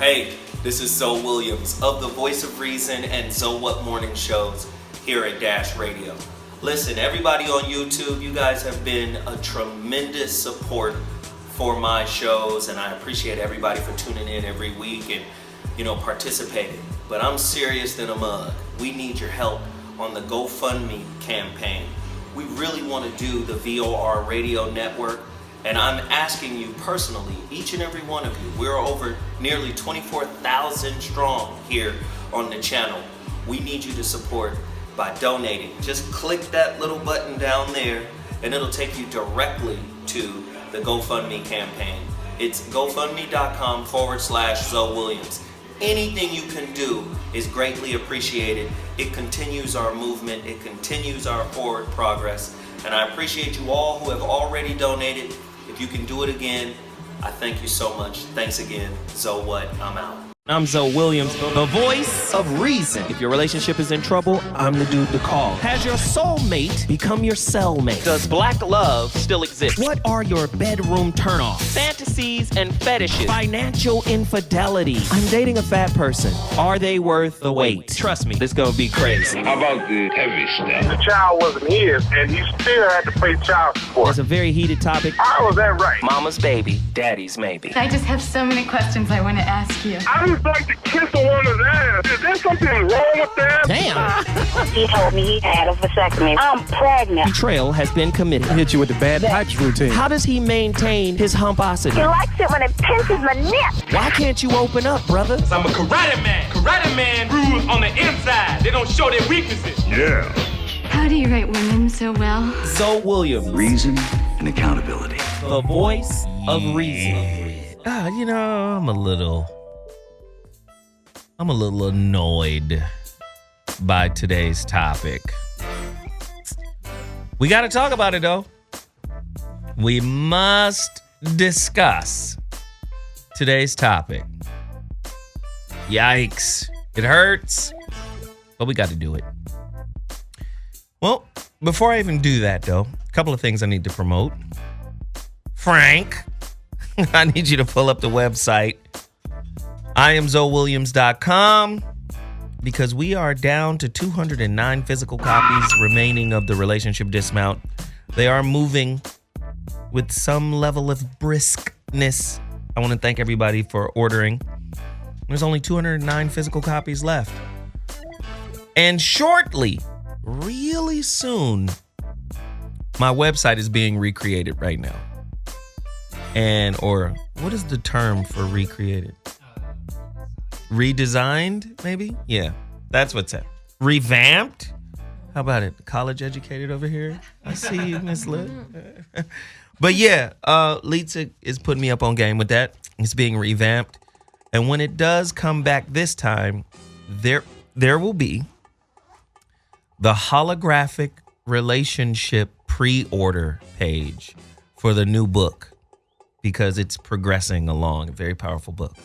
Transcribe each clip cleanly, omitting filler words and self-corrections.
Hey, this is ZoWilliams of the Voice of Reason and Zo What Morning Shows here at Dash Radio. Listen, everybody on YouTube, you guys have been a tremendous support for my shows, and I appreciate everybody for tuning in every week and, participating. But I'm serious than a mug. We need your help on the GoFundMe campaign. We really want to do the VOR radio network, and I'm asking you personally, each and every one of you, we're over nearly 24,000 strong here on the channel. We need you to support by donating. Just click that little button down there and it'll take you directly to the GoFundMe campaign. It's gofundme.com/ZoWilliams. Anything you can do is greatly appreciated. It continues our movement. It continues our forward progress. And I appreciate you all who have already donated. If you can do it again, I thank you so much. Thanks again. So what? I'm out. I'm ZoWilliams, the voice of reason. If your relationship is in trouble, I'm the dude to call. Has your soulmate become your cellmate? Does black love still exist? What are your bedroom turnoffs? Fantasies and fetishes. Financial infidelity. I'm dating a fat person. Are they worth the wait? Trust me, this gonna be crazy. How about the heavy stuff? The child wasn't his, and he still had to pay child support. It's a very heated topic. How was that right? Mama's baby, daddy's maybe. I just have so many questions I want to ask you. I just like to kiss a woman's ass. Is there something wrong with that? Damn. He told me he had a vasectomy. I'm pregnant. Betrayal has been committed. Hit you with the bad pipes routine. How does he maintain his humposity? He likes it when it pinches my neck. Why can't you open up, brother? I'm a karate man. Karate man rules on the inside. They don't show their weaknesses. Yeah. How do you write women so well? ZoWilliams, Reason and accountability. the voice of reason. I'm a little annoyed by today's topic. We got to talk about it, though. We must discuss today's topic. Yikes. It hurts, but we got to do it. Well, before I even do that, though, a couple of things I need to promote. Frank, I need you to pull up the website, IamZoWilliams.com, because we are down to 209 physical copies remaining of the relationship dismount. They are moving with some level of briskness. I want to thank everybody for ordering. There's only 209 physical copies left. And shortly, really soon, my website is being recreated right now. Or what is the term for recreated? Redesigned, maybe? Yeah, that's what's it. Revamped? How about it? College educated over here? I see you, Miss Lit. But yeah, Litsa is putting me up on game with that. It's being revamped. And when it does come back this time, there will be the holographic relationship pre-order page for the new book, because it's progressing along. A very powerful book.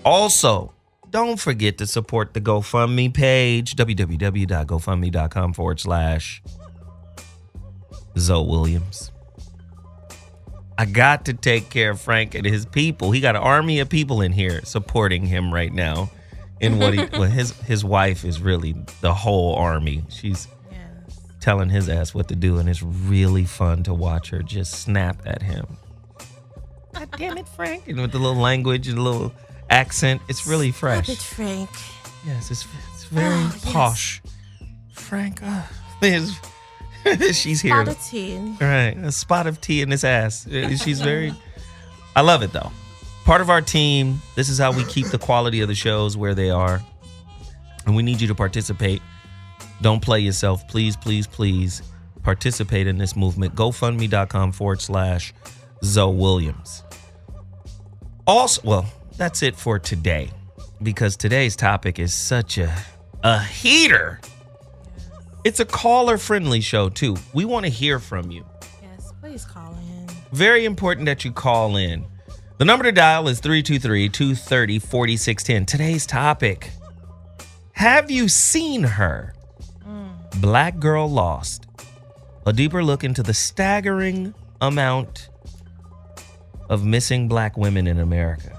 Also, don't forget to support the GoFundMe page, www.gofundme.com/ZoWilliams. I got to take care of Frank and his people. He got an army of people in here supporting him right now. In what his wife is really the whole army. She's telling his ass what to do, and it's really fun to watch her just snap at him. God damn it, Frank. And with the little language and the little accent, it's really fresh. Stop it, Frank. Yes, it's very posh. Yes. Frank, she's here. Spot of tea. Right, a spot of tea in his ass. She's very, I love it though. Part of our team, this is how we keep the quality of the shows where they are. And we need you to participate. Don't play yourself. Please, please, please participate in this movement. GoFundMe.com/ZoWilliams. Also, well, that's it for today, because today's topic is such a heater. It's a caller-friendly show, too. We want to hear from you. Yes, please call in. Very important that you call in. The number to dial is 323-230-4610. Today's topic: have you seen her? Black girl lost. A deeper look into the staggering amount of missing black women in America.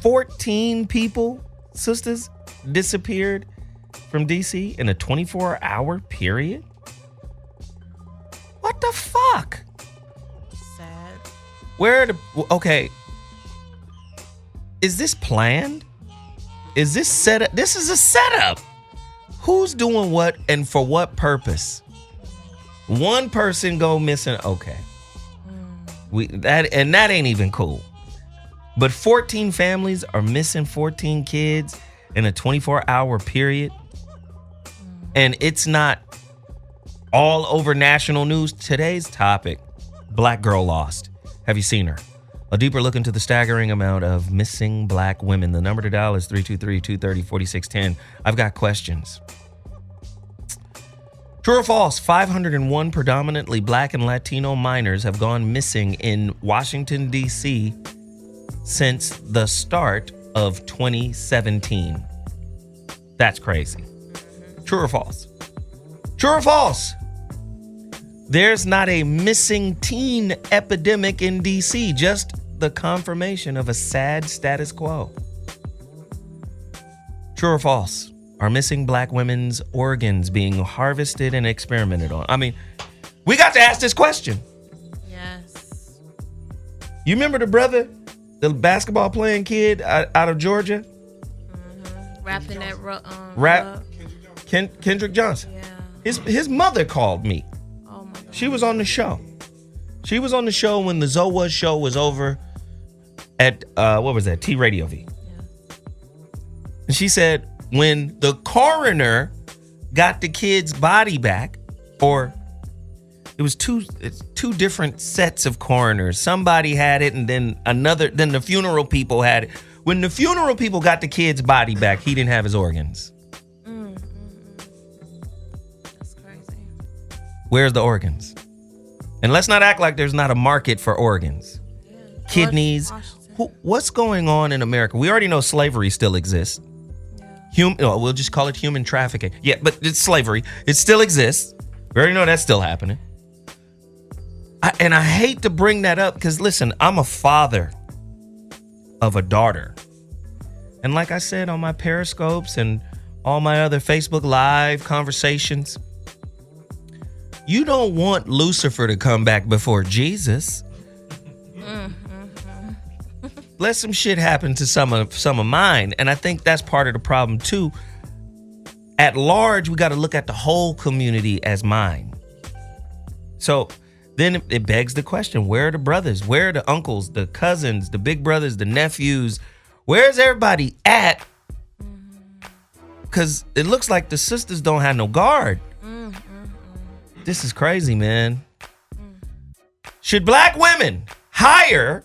14 people, sisters, disappeared from D.C. in a 24-hour period. What the fuck? Sad. Okay. Is this planned? Is this set up? This is a setup. Who's doing what and for what purpose? One person go missing. Okay. That ain't even cool. But 14 families are missing 14 kids in a 24-hour period. And it's not all over national news. Today's topic, Black girl lost. Have you seen her? A deeper look into the staggering amount of missing Black women. The number to dial is 323-230-4610. I've got questions. True or false, 501 predominantly Black and Latino minors have gone missing in Washington, D.C. since the start of 2017. That's crazy. True or false? True or false? There's not a missing teen epidemic in D.C., just the confirmation of a sad status quo. True or false? Are missing Black women's organs being harvested and experimented on? I mean, we got to ask this question. Yes. You remember the brother, the basketball playing kid out of Georgia? Rapping that Rap. Kendrick Johnson. Yeah. His mother called me. Oh my God. She was on the show. She was on the show when the ZoWilliams show was over at what was that? T Radio V. Yeah. And she said when the coroner got the kid's body back, or it was two different sets of coroners. Somebody had it, and then the funeral people had it. When the funeral people got the kid's body back, he didn't have his organs. That's crazy. Where's the organs? And let's not act like there's not a market for organs. Yeah. Kidneys. What's going on in America? We already know slavery still exists. We'll just call it human trafficking. Yeah, but it's slavery. It still exists. We already know that's still happening. And I hate to bring that up because, listen, I'm a father of a daughter. And like I said on my Periscopes and all my other Facebook Live conversations, you don't want Lucifer to come back before Jesus. Let some shit happen to some of mine. And I think that's part of the problem too. At large, we got to look at the whole community as mine. So then it begs the question, where are the brothers? Where are the uncles, the cousins, the big brothers, the nephews? Where's everybody at? Because it looks like the sisters don't have no guard. This is crazy, man. Should Black women hire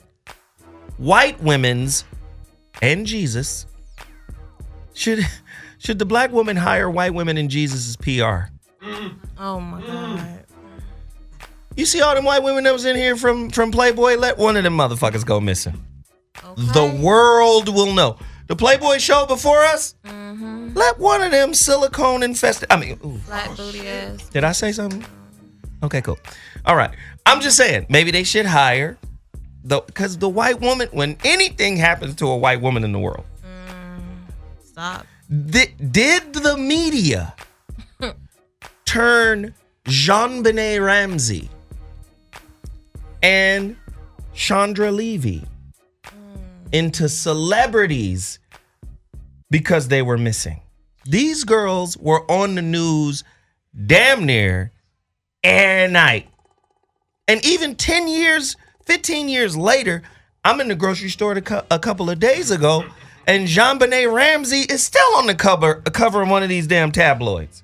white women's and Jesus? Should the Black woman hire white women and Jesus' PR? Oh my God. You see all them white women that was in here from Playboy? Let one of them motherfuckers go missing. Okay. The world will know. The Playboy show before us? Let one of them silicone infested. Flat booty ass. Did I say something? Okay, cool. All right. I'm just saying, maybe they should hire, because the white woman, when anything happens to a white woman in the world, Stop. Did the media turn Jean-Benet Ramsey and Chandra Levy into celebrities because they were missing? These girls were on the news damn near every night. And even 10 years, 15 years later, I'm in the grocery store a couple of days ago, and Jean-Benet Ramsey is still on the cover of one of these damn tabloids.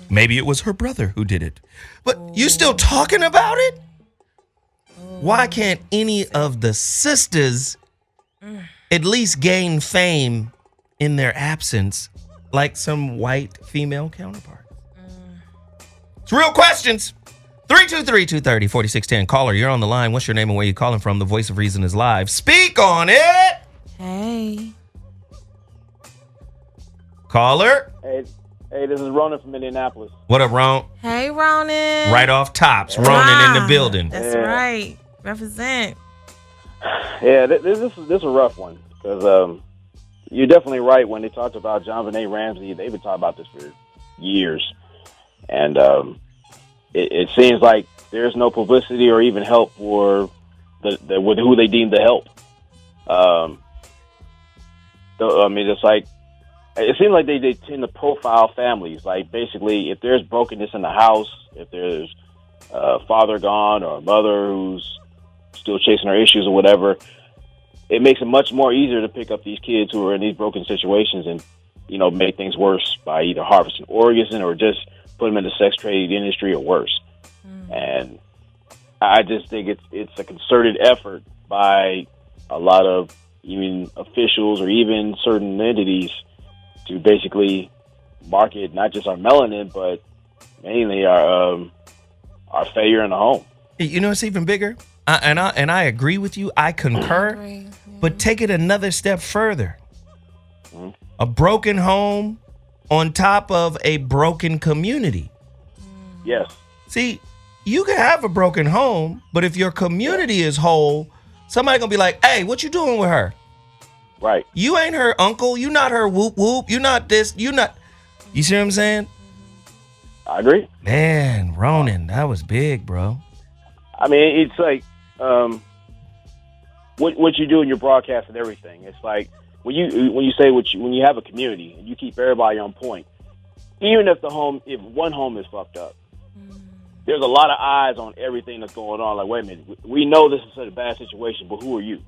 Maybe it was her brother who did it. But you still talking about it? Why can't any of the sisters at least gain fame in their absence like some white female counterparts? It's real questions. 323-230-4610. Caller, you're on the line. What's your name and where you calling from? The Voice of Reason is live. Speak on it. Hey. Caller. Hey, this is Ronan from Indianapolis. What up, Ron? Hey, Ronan. Right off tops. Ronan in the building. That's right. Represent. Yeah, this is a rough one. Because you're definitely right. When they talked about John Benet Ramsey, they've been talking about this for years. And it seems like there's no publicity or even help for with who they deem to help. It's like, it seems like they tend to profile families. Like, basically, if there's brokenness in the house, if there's a father gone or a mother who's still chasing her issues or whatever, it makes it much more easier to pick up these kids who are in these broken situations and, make things worse by either harvesting organs or just put them in the sex trade industry or worse. And I just think it's a concerted effort by a lot of even officials or even certain entities to basically market not just our melanin, but mainly our failure in the home. It's even bigger. I agree with you. I concur. But take it another step further. Mm-hmm. A broken home on top of a broken community. Yes. See, you can have a broken home, but if your community is whole, somebody gonna be like, "Hey, what you doing with her?" Right. You ain't her uncle. You not her whoop whoop. You not this. You not. You see what I'm saying? I agree. Man, Ronan, that was big, bro. I mean, it's like what you do in your broadcast and everything. It's like when you say when you have a community and you keep everybody on point, even if one home is fucked up, there's a lot of eyes on everything that's going on. Like, wait a minute, we know this is a bad situation, but who are you?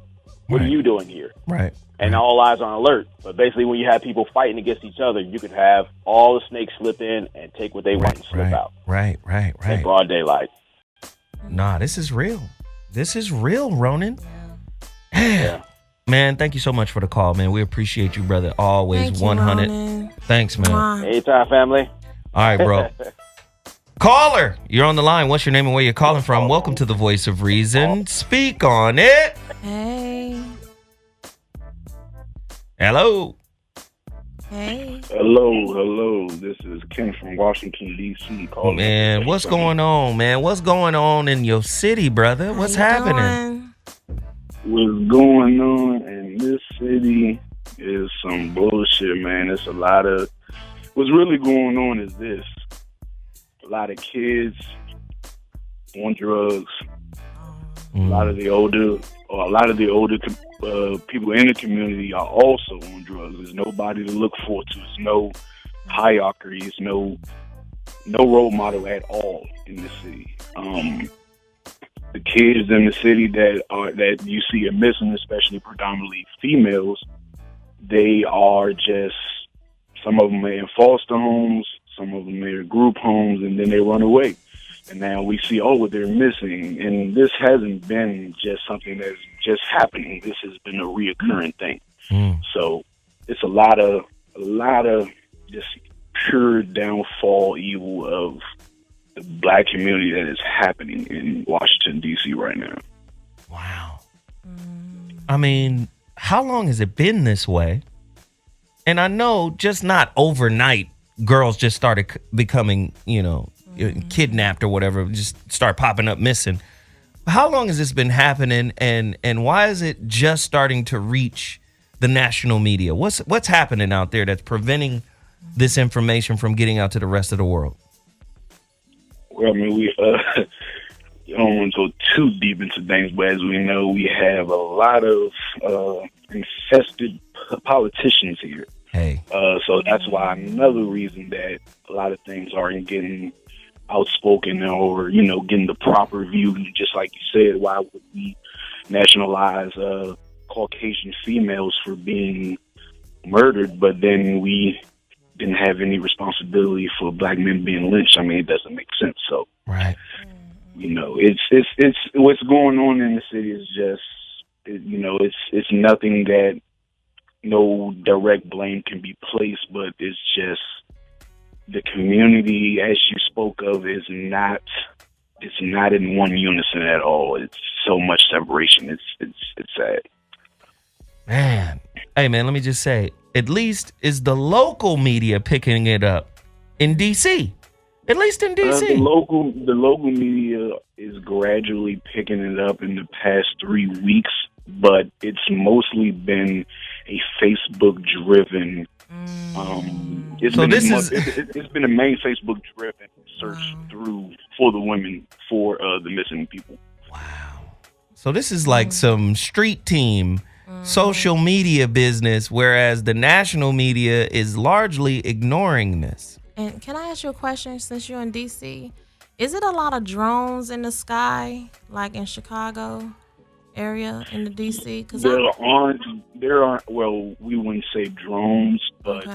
What are you doing here? Right. And all eyes on alert. But basically, when you have people fighting against each other, you can have all the snakes slip in and take what they want and slip out. Right. In broad daylight. Nah, this is real. This is real, Ronan. Yeah. Man, thank you so much for the call, man. We appreciate you, brother. Always. Thank you, 100. Ronan. Thanks, man. Anytime, family. All right, bro. Caller, you're on the line. What's your name and where you're calling from? Welcome to the Voice of Reason. Speak on it. Hey. Hello. Hey. Hello. This is Ken from Washington, D.C. calling. Man, what's going on, man? What's going on in your city, brother? What's happening? What's going on in this city is some bullshit, man. It's a lot of... What's really going on is this. A lot of kids on drugs. A lot of the older people in the community are also on drugs. There's nobody to look forward to. There's no hierarchy. There's no role model at all in the city. The kids in the city that you see are missing, especially predominantly females, they are just, some of them are in foster homes, some of them are in group homes, and then they run away. And now we see, they're missing. And this hasn't been just something that's just happening. This has been a reoccurring thing. So it's a lot of just pure downfall evil of the black community that is happening in Washington, D.C. right now. Wow. I mean, how long has it been this way? And I know just not overnight, girls just started becoming, kidnapped or whatever, just start popping up missing. How long has this been happening, and why is it just starting to reach the national media? What's happening out there that's preventing this information from getting out to the rest of the world? Well, I mean, we don't want to go too deep into things, but as we know, we have a lot of infested politicians here. Hey. So that's why another reason that a lot of things aren't getting outspoken or, getting the proper view. Just like you said, why would we nationalize Caucasian females for being murdered, but then we didn't have any responsibility for black men being lynched? I mean, it doesn't make sense. So, right. It's what's going on in the city is just, it's nothing that no direct blame can be placed, but it's just the community, as you spoke of, is not in one unison at all. It's so much separation. It's sad. Man. Hey, man, let me just say, at least is the local media picking it up in D.C.? At least in D.C. The local media is gradually picking it up in the past 3 weeks. but it's mostly been a Facebook-driven. It's been a main Facebook-driven search through for the women for the missing people. Wow. So this is like some street team social media business, whereas the national media is largely ignoring this. And can I ask you a question since you're in D.C.? Is it a lot of drones in the sky, like in Chicago area in the D.C.? There aren't. Well, we wouldn't say drones, but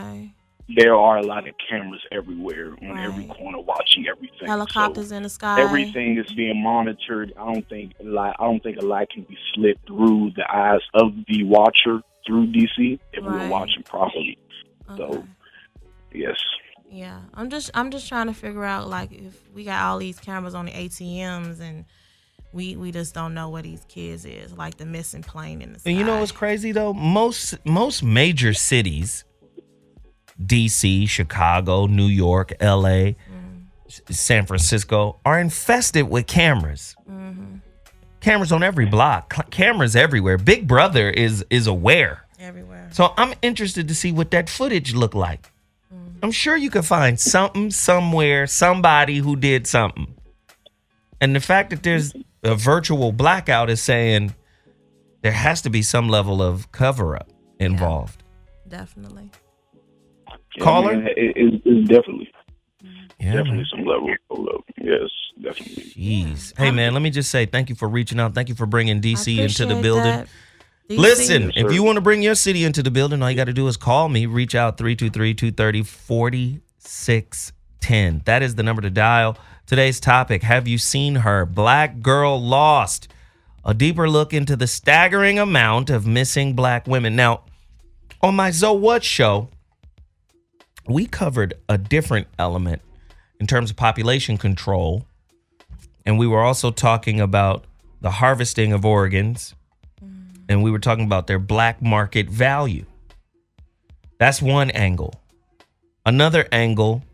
there are a lot of cameras everywhere on every corner watching everything. Helicopters in the sky. Everything is being monitored. I don't think a light can be slit through the eyes of the watcher through DC if we're watching properly. So, yes. Yeah, I'm just trying to figure out, like, if we got all these cameras on the ATMs and we just don't know where these kids is, like the missing plane in the sky. And you know what's crazy though? Most major cities, DC, Chicago, New York, LA, San Francisco, are infested with cameras. Cameras on every block, cameras everywhere. Big Brother is aware. Everywhere. So I'm interested to see what that footage looked like. I'm sure you could find something somewhere, somebody who did something. And the fact that there's a virtual blackout is saying there has to be some level of cover-up involved. Definitely. Caller? It's definitely. Yeah, definitely some level of, yes, definitely. Jeez. Hey, man, let me just say thank you for reaching out. Thank you for bringing DC into the building. That. Listen, if you want to bring your city into the building, all you got to do is call me. Reach out 323-230-4610. That is the number to dial. Today's topic, have you seen her? Black girl lost. A deeper look into the staggering amount of missing black women. Now, on my So What show, we covered a different element in terms of population control. And we were also talking about the harvesting of organs. And we were talking about their black market value. That's one angle. Another angle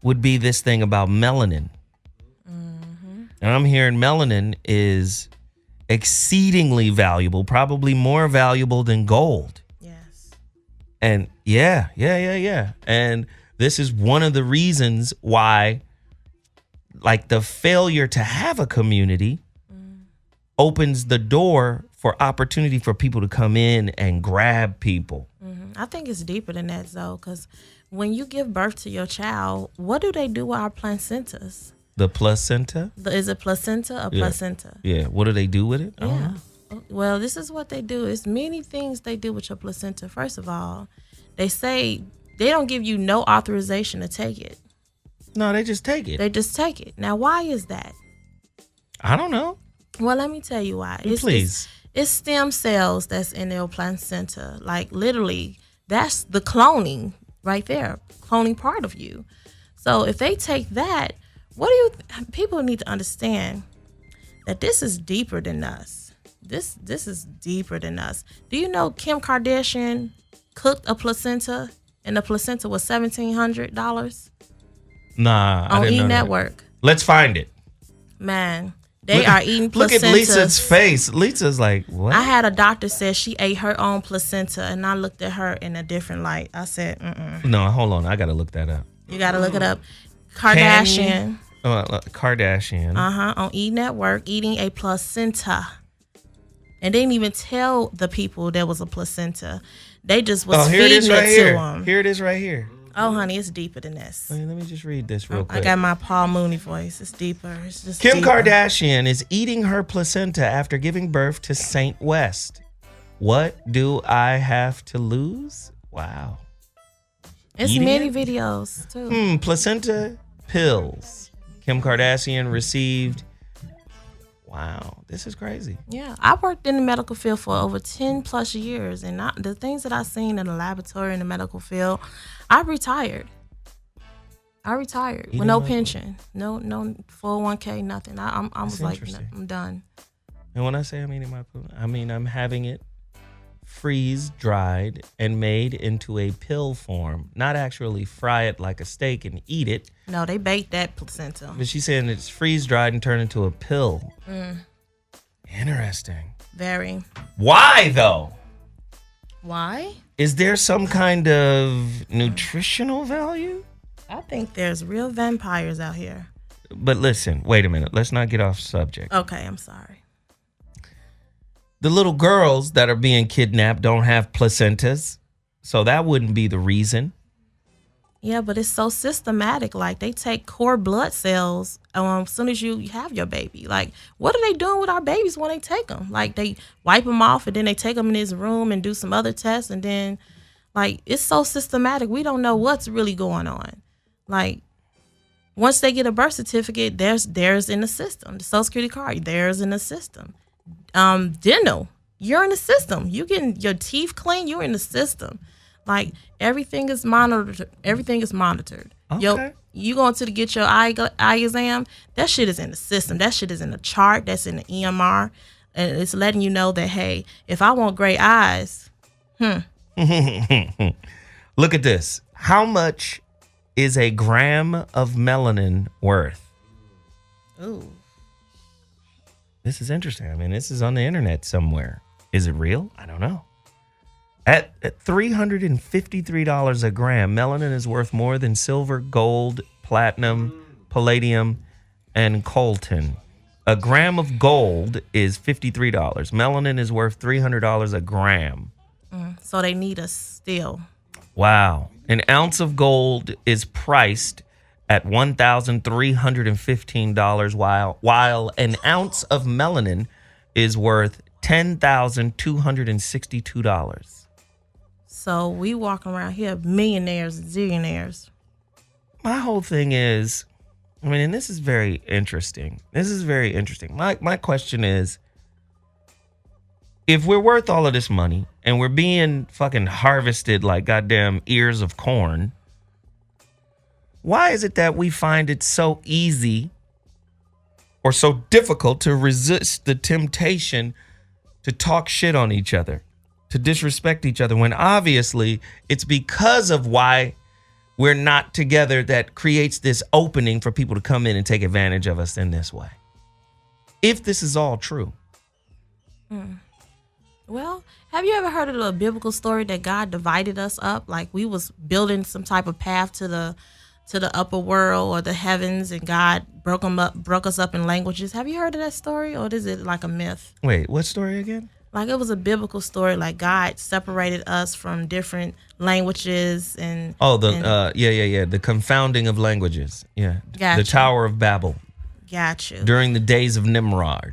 would be this thing about melanin. And I'm hearing melanin is exceedingly valuable, probably more valuable than gold. Yes. And yeah. And this is one of the reasons why, like, the failure to have a community opens the door for opportunity for people to come in and grab people. I think it's deeper than that, though, because when you give birth to your child, what do they do with our placentas? The placenta? Is it placenta or placenta? Yeah. What do they do with it? Yeah. Well, this is what they do. It's many things they do with your placenta. First of all, they say they don't give you no authorization to take it. No, they just take it. They just take it. Now, why is that? I don't know. Well, let me tell you why. Please. It's stem cells that's in their placenta. Like, literally, that's the cloning right there, cloning part of you. So if they take that, people need to understand that this is deeper than us. This is deeper than us. Do you know Kim Kardashian cooked a placenta and the placenta was $1,700? Nah, I on didn't know E-Network. That. Let's find it. Man. They are eating placentas. Look at Lisa's face. Lisa's like, what? I had a doctor say she ate her own placenta, and I looked at her in a different light. I said, No, hold on. I got to look that up. You got to look it up. Kardashian. Kardashian. On E-Network, eating a placenta. And they didn't even tell the people there was a placenta. They just was feeding it to them. Here it is right here. Oh, honey, it's deeper than this. Let me just read this real quick. I got my Paul Mooney voice. It's deeper. It's just Kim deeper. Kardashian is eating her placenta after giving birth to Saint West. What do I have to lose? Wow. It's eating many it? videos, too. Placenta pills. Kim Kardashian received. Wow, this is crazy. Yeah, I worked in the medical field for over 10 plus years, and the things that I've seen in the laboratory in the medical field, I retired with no pension, no 401k, nothing. I was like, I'm done. And when I say I'm eating I'm having it freeze dried and made into a pill form, not actually fry it like a steak and eat it. No, they baked that placenta. But she's saying it's freeze dried and turned into a pill. Interesting. Very. Why, though? Why? Is there some kind of nutritional value? I think there's real vampires out here. But listen, wait a minute. Let's not get off subject. Okay, I'm sorry. The little girls that are being kidnapped don't have placentas, so that wouldn't be the reason. Yeah, but it's so systematic. Like, they take core blood cells as soon as you have your baby. Like, what are they doing with our babies when they take them? Like, they wipe them off and then they take them in this room and do some other tests. And then, like, it's so systematic. We don't know what's really going on. Like, once they get a birth certificate, there's in the system. The Social Security card, there's in the system. Dental, you're in the system. You getting your teeth clean, you're in the system. Like, everything is monitored. Okay. You going to get your eye exam, that shit is in the system. That shit is in the chart. That's in the EMR. And it's letting you know that, hey, if I want gray eyes, Look at this. How much is a gram of melanin worth? Ooh. This is interesting. I mean, this is on the internet somewhere. Is it real? I don't know. At $353 a gram, melanin is worth more than silver, gold, platinum, palladium, and coltan. A gram of gold is $53. Melanin is worth $300 a gram. So they need us still. Wow. An ounce of gold is priced at $1,315, while an ounce of melanin is worth $10,262. So we walking around here millionaires and zillionaires. My whole thing is, I mean, and this is very interesting. My question is, if we're worth all of this money and we're being fucking harvested like goddamn ears of corn, why is it that we find it so easy or so difficult to resist the temptation to talk shit on each other, to disrespect each other, when obviously it's because of why we're not together that creates this opening for people to come in and take advantage of us in this way? If this is all true. Well, have you ever heard of the biblical story that God divided us up? Like, we was building some type of path to the upper world or the heavens, and God broke us up in languages. Have you heard of that story, or is it like a myth? Wait, what story again? Like, it was a biblical story. Like, God separated us from different languages and the confounding of languages. Yeah, Gotcha. The Tower of Babel. Gotcha. During the days of Nimrod.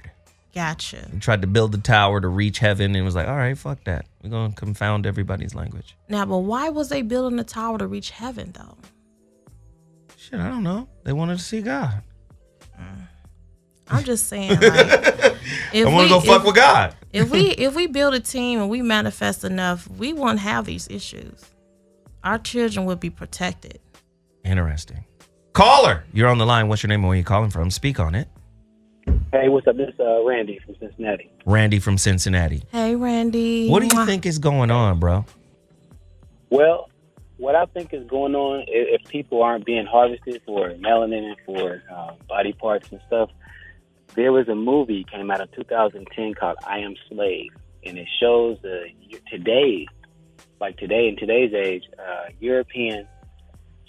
Gotcha. He tried to build the tower to reach heaven and was like, all right, fuck that. We're going to confound everybody's language. Now, but why was they building the tower to reach heaven, though? Shit, I don't know. They wanted to see God. I'm just saying, like, I want to go fuck with God. If we build a team and we manifest enough, we won't have these issues. Our children would be protected. Interesting. Caller, you're on the line. What's your name and where you calling from? Speak on it. Hey, what's up? This is Randy from Cincinnati. Randy from Cincinnati. Hey, Randy. What do you think is going on, bro? Well, what I think is going on, if people aren't being harvested for melanin and for body parts and stuff, there was a movie came out in 2010 called I Am Slave, and it shows today, in today's age, European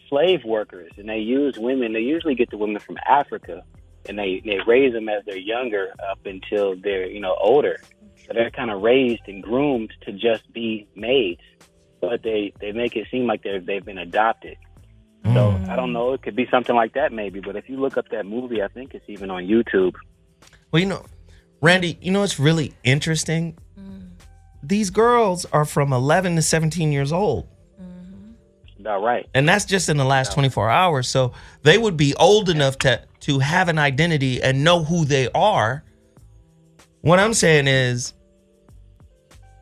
slave workers, and they use women. They usually get the women from Africa, and they raise them as they're younger up until they're older. So they're kind of raised and groomed to just be maids, but they make it seem like they've been adopted. So I don't know. It could be something like that maybe. But if you look up that movie, I think it's even on YouTube. Well, Randy, it's really interesting. These girls are from 11 to 17 years old. About right. And that's just in the last 24 hours. So they would be old enough to have an identity and know who they are. What I'm saying is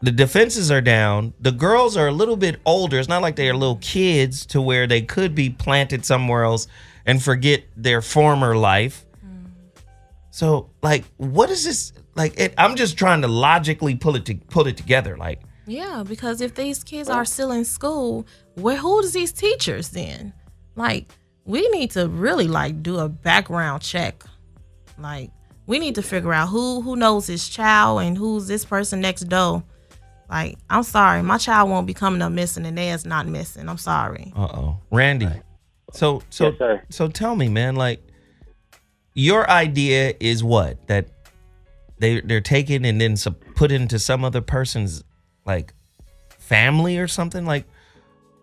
the defenses are down. The girls are a little bit older. It's not like they are little kids to where they could be planted somewhere else and forget their former life. So, like, what is this? Like, I'm just trying to logically pull it together. Like, yeah, because if these kids are still in school, who is these teachers then? Like, we need to really do a background check. Like, We need to figure out who knows his child and who's this person next door. Like, I'm sorry, my child won't be coming up missing and theirs not missing. I'm sorry. Randy. So Yes, sir. so tell me, man, like, your idea is what? That they're taken and then put into some other person's like family or something? Like,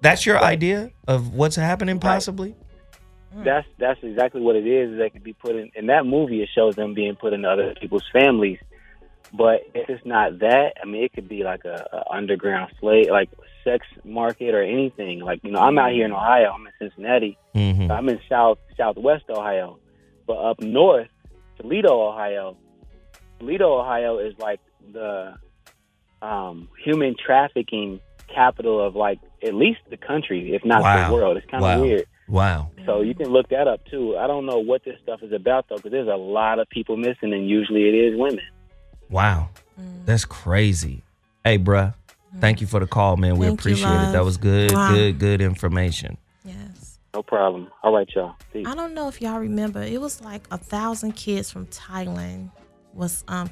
that's your idea of what's happening possibly? That's exactly what it is. They could be put in that movie. It shows them being put into other people's families. But if it's not that, I mean, it could be like a underground slave, like sex market or anything. Like, you know, I'm out here in Ohio. I'm in Cincinnati. Mm-hmm. I'm in southwest Ohio. But up north, Toledo, Ohio is like the human trafficking capital of like at least the country, if not the world. It's kind of weird. Wow. So you can look that up too. I don't know what this stuff is about though, because there's a lot of people missing, and usually it is women. Wow. That's crazy. Hey, bruh. Thank you for the call, man. We appreciate it. That was good, good information. Yes. No problem. All right, y'all. Peace. I don't know if y'all remember. It was like 1,000 kids from Thailand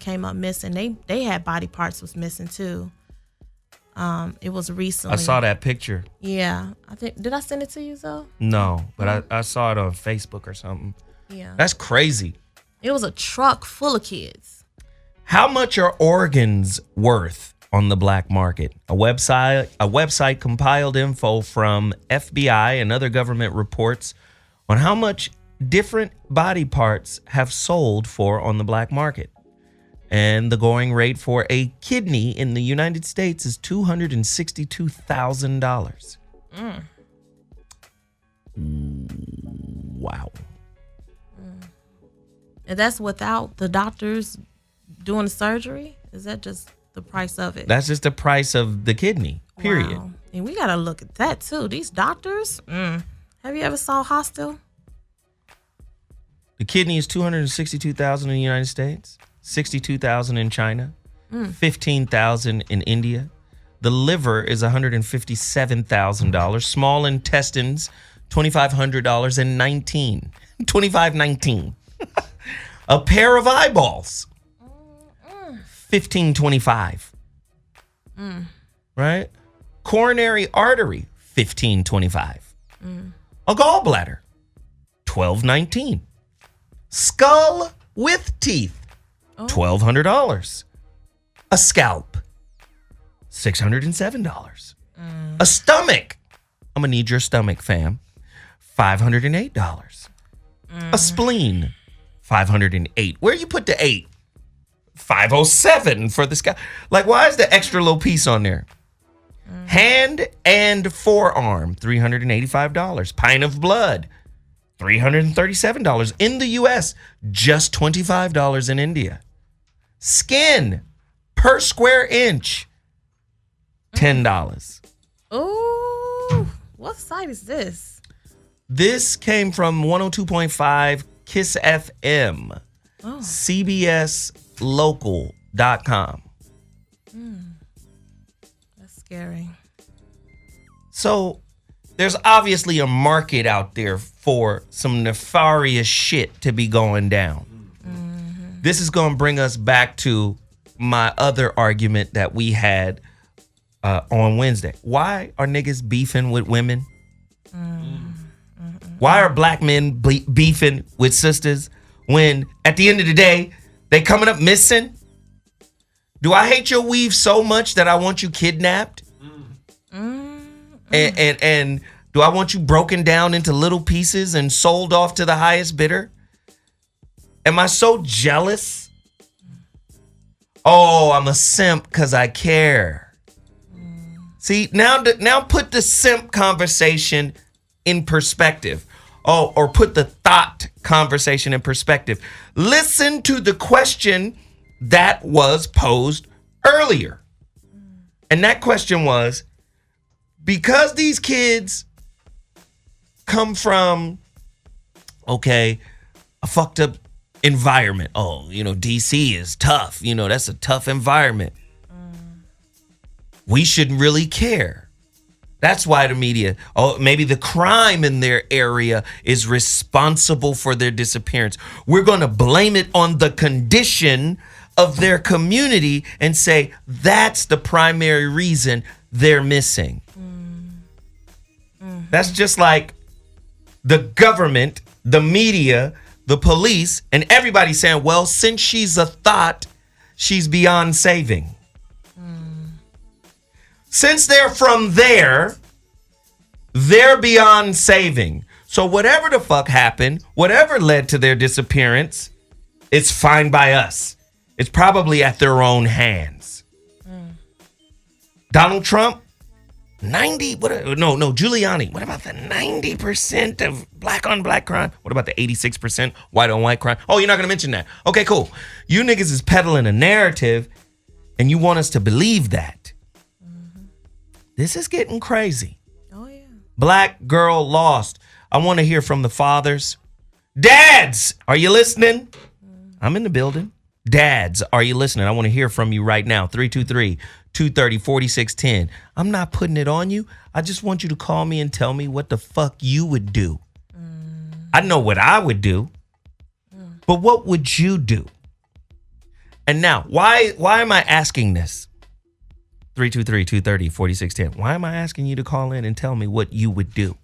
came up missing. They had body parts was missing too. It was recently. I saw that picture. Yeah. Did I send it to you, Zoe? No, but I saw it on Facebook or something. Yeah. That's crazy. It was a truck full of kids. How much are organs worth on the black market? A website compiled info from FBI and other government reports on how much different body parts have sold for on the black market. And the going rate for a kidney in the United States is $262,000. Wow. And that's without the doctors doing the surgery? Is that just the price of it? That's just the price of the kidney, period. Wow. And we got to look at that too. These doctors, have you ever saw Hostel? The kidney is $262,000 in the United States, $62,000 in China, $15,000 in India. The liver is $157,000. Small intestines, $2,500 and $2,519. A pair of eyeballs, $1,525. Right? Coronary artery, $1,525. A gallbladder, $1,219. Skull with teeth, $1,200. A scalp, $607. A stomach, I'm gonna need your stomach, fam, $508. A spleen, $508. Where you put the 8? $507 for the scalp. Like, why is the extra little piece on there? Hand and forearm, $385. Pint of blood, $337 in the U.S., just $25 in India. Skin per square inch, $10. Oh, what site is this? This came from 102.5 Kiss FM, CBSlocal.com. That's scary. So there's obviously a market out there for some nefarious shit to be going down. This is going to bring us back to my other argument that we had on Wednesday. Why are niggas beefing with women? Why are black men beefing with sisters when at the end of the day, they coming up missing? Do I hate your weave so much that I want you kidnapped? And do I want you broken down into little pieces and sold off to the highest bidder? Am I so jealous? Oh, I'm a simp because I care. See, now put the simp conversation in perspective. Oh, or put the thought conversation in perspective. Listen to the question that was posed earlier. And that question was, because these kids come from, a fucked up environment. Oh, DC is tough. That's a tough environment. We shouldn't really care. That's why the media, maybe the crime in their area is responsible for their disappearance. We're going to blame it on the condition of their community and say that's the primary reason they're missing. That's just like the government, the media, the police, and everybody saying, well, since she's a thought, she's beyond saving. Since they're from there, they're beyond saving. So whatever the fuck happened, whatever led to their disappearance, it's fine by us. It's probably at their own hands. Donald Trump, Giuliani. What about the 90% of black on black crime? What about the 86% white on white crime? Oh, you're not going to mention that. Okay, cool. You niggas is peddling a narrative and you want us to believe that. This is getting crazy. Oh, yeah. Black girl lost. I want to hear from the fathers. Dads, are you listening? I'm in the building. Dads, are you listening? I want to hear from you right now. 323-230-4610. I'm not putting it on you. I just want you to call me and tell me what the fuck you would do. I know what I would do. But what would you do? And now, why am I asking this? 323-230-4610. Why am I asking you to call in and tell me what you would do?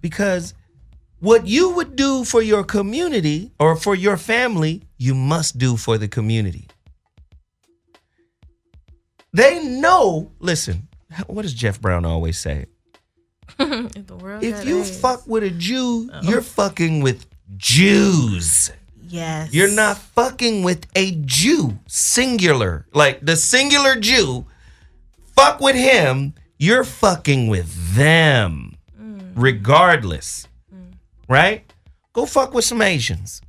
Because what you would do for your community or for your family, you must do for the community. They know, listen, what does Jeff Brown always say? If you fuck with a Jew, you're fucking with Jews. Yes. You're not fucking with a Jew, singular. Like the singular Jew, fuck with him, you're fucking with them. Regardless. Right? Go fuck with some Asians.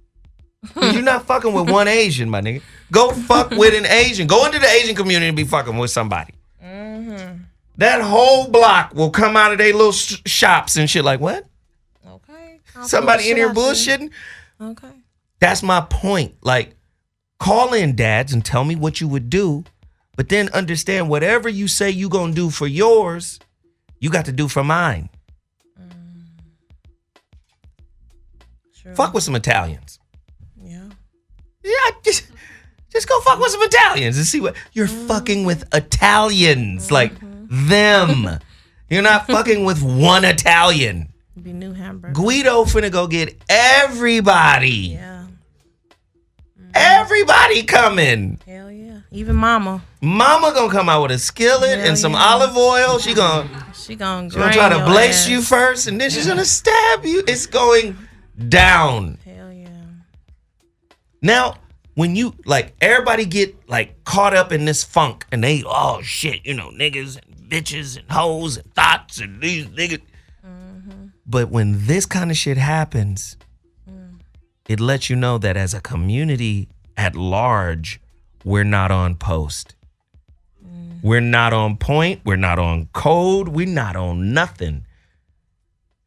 You're not fucking with one Asian, my nigga. Go fuck with an Asian. Go into the Asian community and be fucking with somebody. That whole block will come out of their little shops and shit like, what? Okay. Somebody in here bullshitting? Okay. That's my point. Like, call in, dads, and tell me what you would do, but then understand whatever you say you gonna do for yours, you got to do for mine. Sure. Fuck with some Italians. Yeah. Yeah, just go fuck with some Italians and see what you're fucking with Italians, like them. You're not fucking with one Italian. Be new hamburger. Guido finna go get everybody. Yeah. Everybody coming. Hell yeah. Even mama. Mama gonna come out with a skillet and some olive oil. She gonna try to bless you first, and then she's gonna stab you. It's going down. Hell yeah. Now, when you like everybody get like caught up in this funk and they shit, niggas and bitches and hoes and thoughts and these niggas. But when this kind of shit happens, it lets you know that as a community at large, we're not on post. We're not on point. We're not on code. We're not on nothing.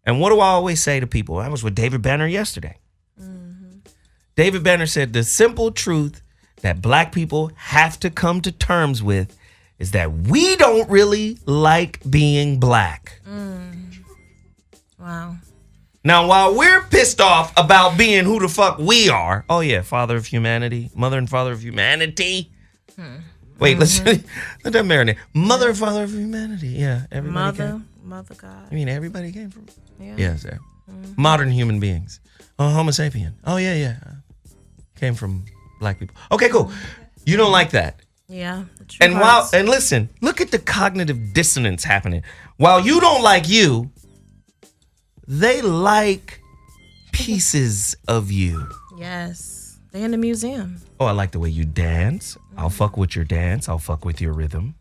And what do I always say to people? I was with David Banner yesterday. David Banner said the simple truth that black people have to come to terms with is that we don't really like being black. Wow. Now, while we're pissed off about being who the fuck we are, father of humanity, mother and father of humanity. Wait, let that marinate. Mother and father of humanity. Yeah, everybody Mother God. I mean, everybody came from. Yeah. Yes, sir. Modern human beings. Homo sapien. Oh, yeah. Came from black people. Okay, cool. You don't like that. Yeah. And listen, look at the cognitive dissonance happening. While you don't like you, they like pieces of you. Yes. They in the museum. Oh, I like the way you dance. I'll fuck with your dance. I'll fuck with your rhythm.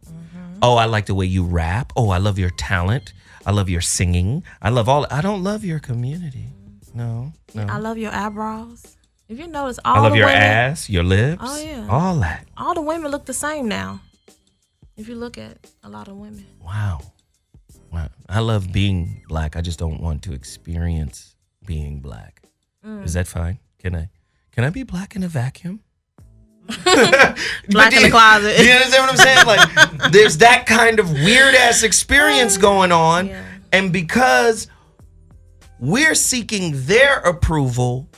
Oh, I like the way you rap. Oh, I love your talent. I love your singing. I don't love your community. No. I love your eyebrows. If you notice, I love your ass, your lips. Oh, yeah. All that. All the women look the same now. If you look at a lot of women. Wow. I love being black. I just don't want to experience being black. Is that fine? Can I be black in a vacuum? Black in the closet. You understand what I'm saying? Like, there's that kind of weird ass experience going on, and because we're seeking their approval,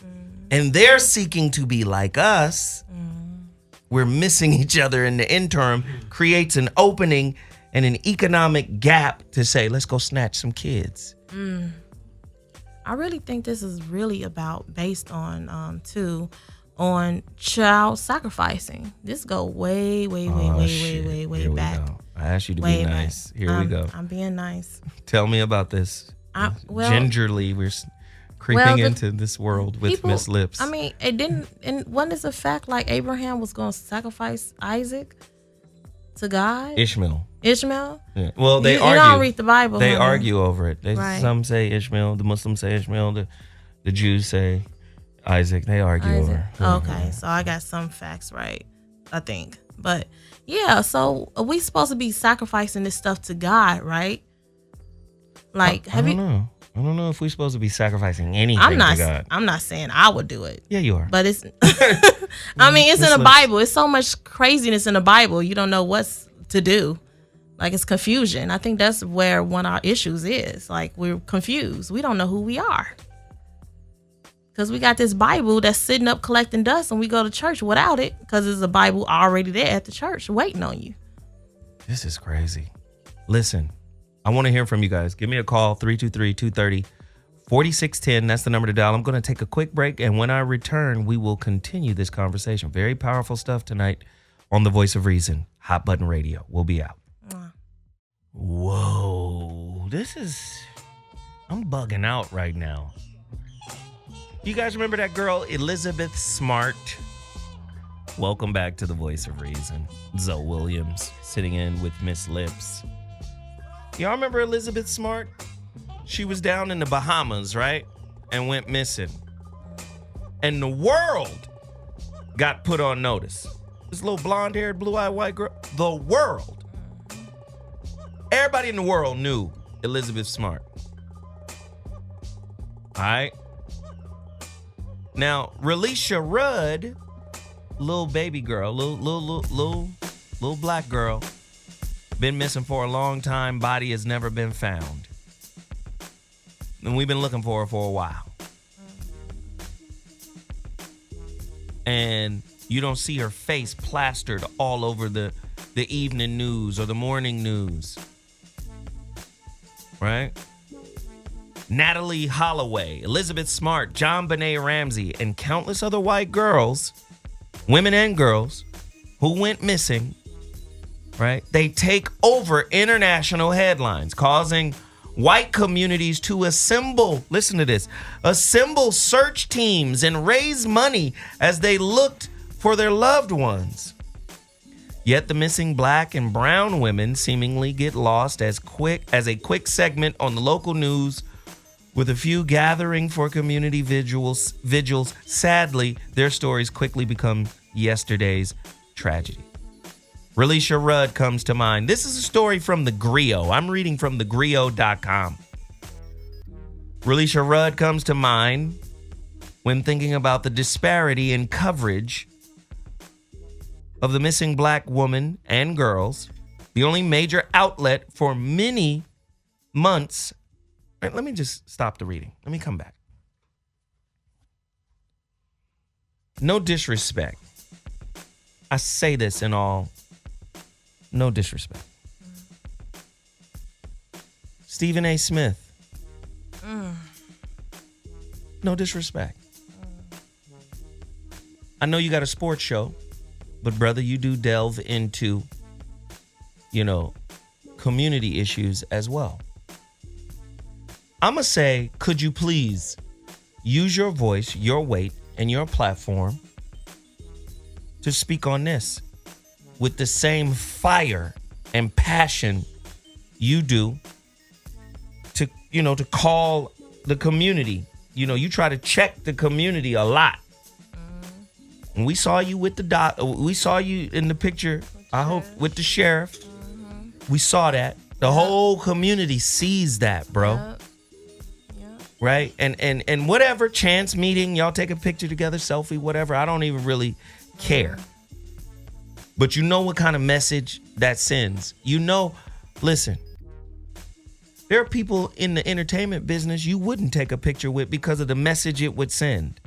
and they're seeking to be like us, we're missing each other in the interim, creates an opening and an economic gap to say, let's go snatch some kids. I really think this is really based on on child sacrificing. This go way back. I asked you to be nice. Back. Here we go. I'm being nice. Tell me about this. Gingerly, we're creeping into this world with Miss Lips. I mean, it didn't. And wasn't this a fact? Like Abraham was going to sacrifice Isaac to God. Ishmael. Yeah. Well, they argue. You don't read the Bible. They argue over it. Right. Some say Ishmael. The Muslims say Ishmael. The Jews say Isaac. They argue over it. Okay, so I got some facts right, I think. But yeah, so we supposed to be sacrificing this stuff to God, right? Like, I don't know. I don't know if we're supposed to be sacrificing anything to God. I'm not saying I would do it. Yeah, you are. But it's, I mean, it's in the Bible. It's so much craziness in the Bible. You don't know what's to do. Like, it's confusion. I think that's where one of our issues is. Like, we're confused. We don't know who we are. Because we got this Bible that's sitting up collecting dust, and we go to church without it because there's a Bible already there at the church waiting on you. This is crazy. Listen, I want to hear from you guys. Give me a call, 323-230-4610. That's the number to dial. I'm going to take a quick break, and when I return, we will continue this conversation. Very powerful stuff tonight on The Voice of Reason, Hot Button Radio. We'll be out. Whoa, I'm bugging out right now. You guys remember that girl, Elizabeth Smart? Welcome back to The Voice of Reason. ZoWilliams sitting in with Miss Lips. Y'all remember Elizabeth Smart? She was down in the Bahamas, right? And went missing. And the world got put on notice. This little blonde-haired, blue-eyed white girl. The world. Everybody in the world knew Elizabeth Smart. All right? Now, Relisha Rudd, little baby girl, little black girl, been missing for a long time. Body has never been found. And we've been looking for her for a while. And you don't see her face plastered all over the evening news or the morning news. Right? Natalie Holloway, Elizabeth Smart, John Benet Ramsey, and countless other white girls, women and girls, who went missing, right? They take over international headlines, causing white communities to assemble search teams and raise money as they looked for their loved ones. Yet the missing black and brown women seemingly get lost as a quick segment on the local news, with a few gathering for community vigils. Sadly, their stories quickly become yesterday's tragedy. Relisha Rudd comes to mind. This is a story from the Griot. I'm reading from thegriot.com. Relisha Rudd comes to mind when thinking about the disparity in coverage of the missing black woman and girls. The only major outlet for many months. Let me just stop the reading. Let me come back. No disrespect. I say this in all, no disrespect. Stephen A. Smith. No disrespect. I know you got a sports show, but brother, you do delve into, community issues as well. I'm going to say, could you please use your voice, your weight, and your platform to speak on this with the same fire and passion you do to call the community. You try to check the community a lot. And we saw you with we saw you in the picture, I hope, with the sheriff. We saw that. The whole community sees that, bro. Right? And whatever, chance meeting, y'all take a picture together, selfie, whatever. I don't even really care. But you know what kind of message that sends. You know, listen, there are people in the entertainment business you wouldn't take a picture with because of the message it would send.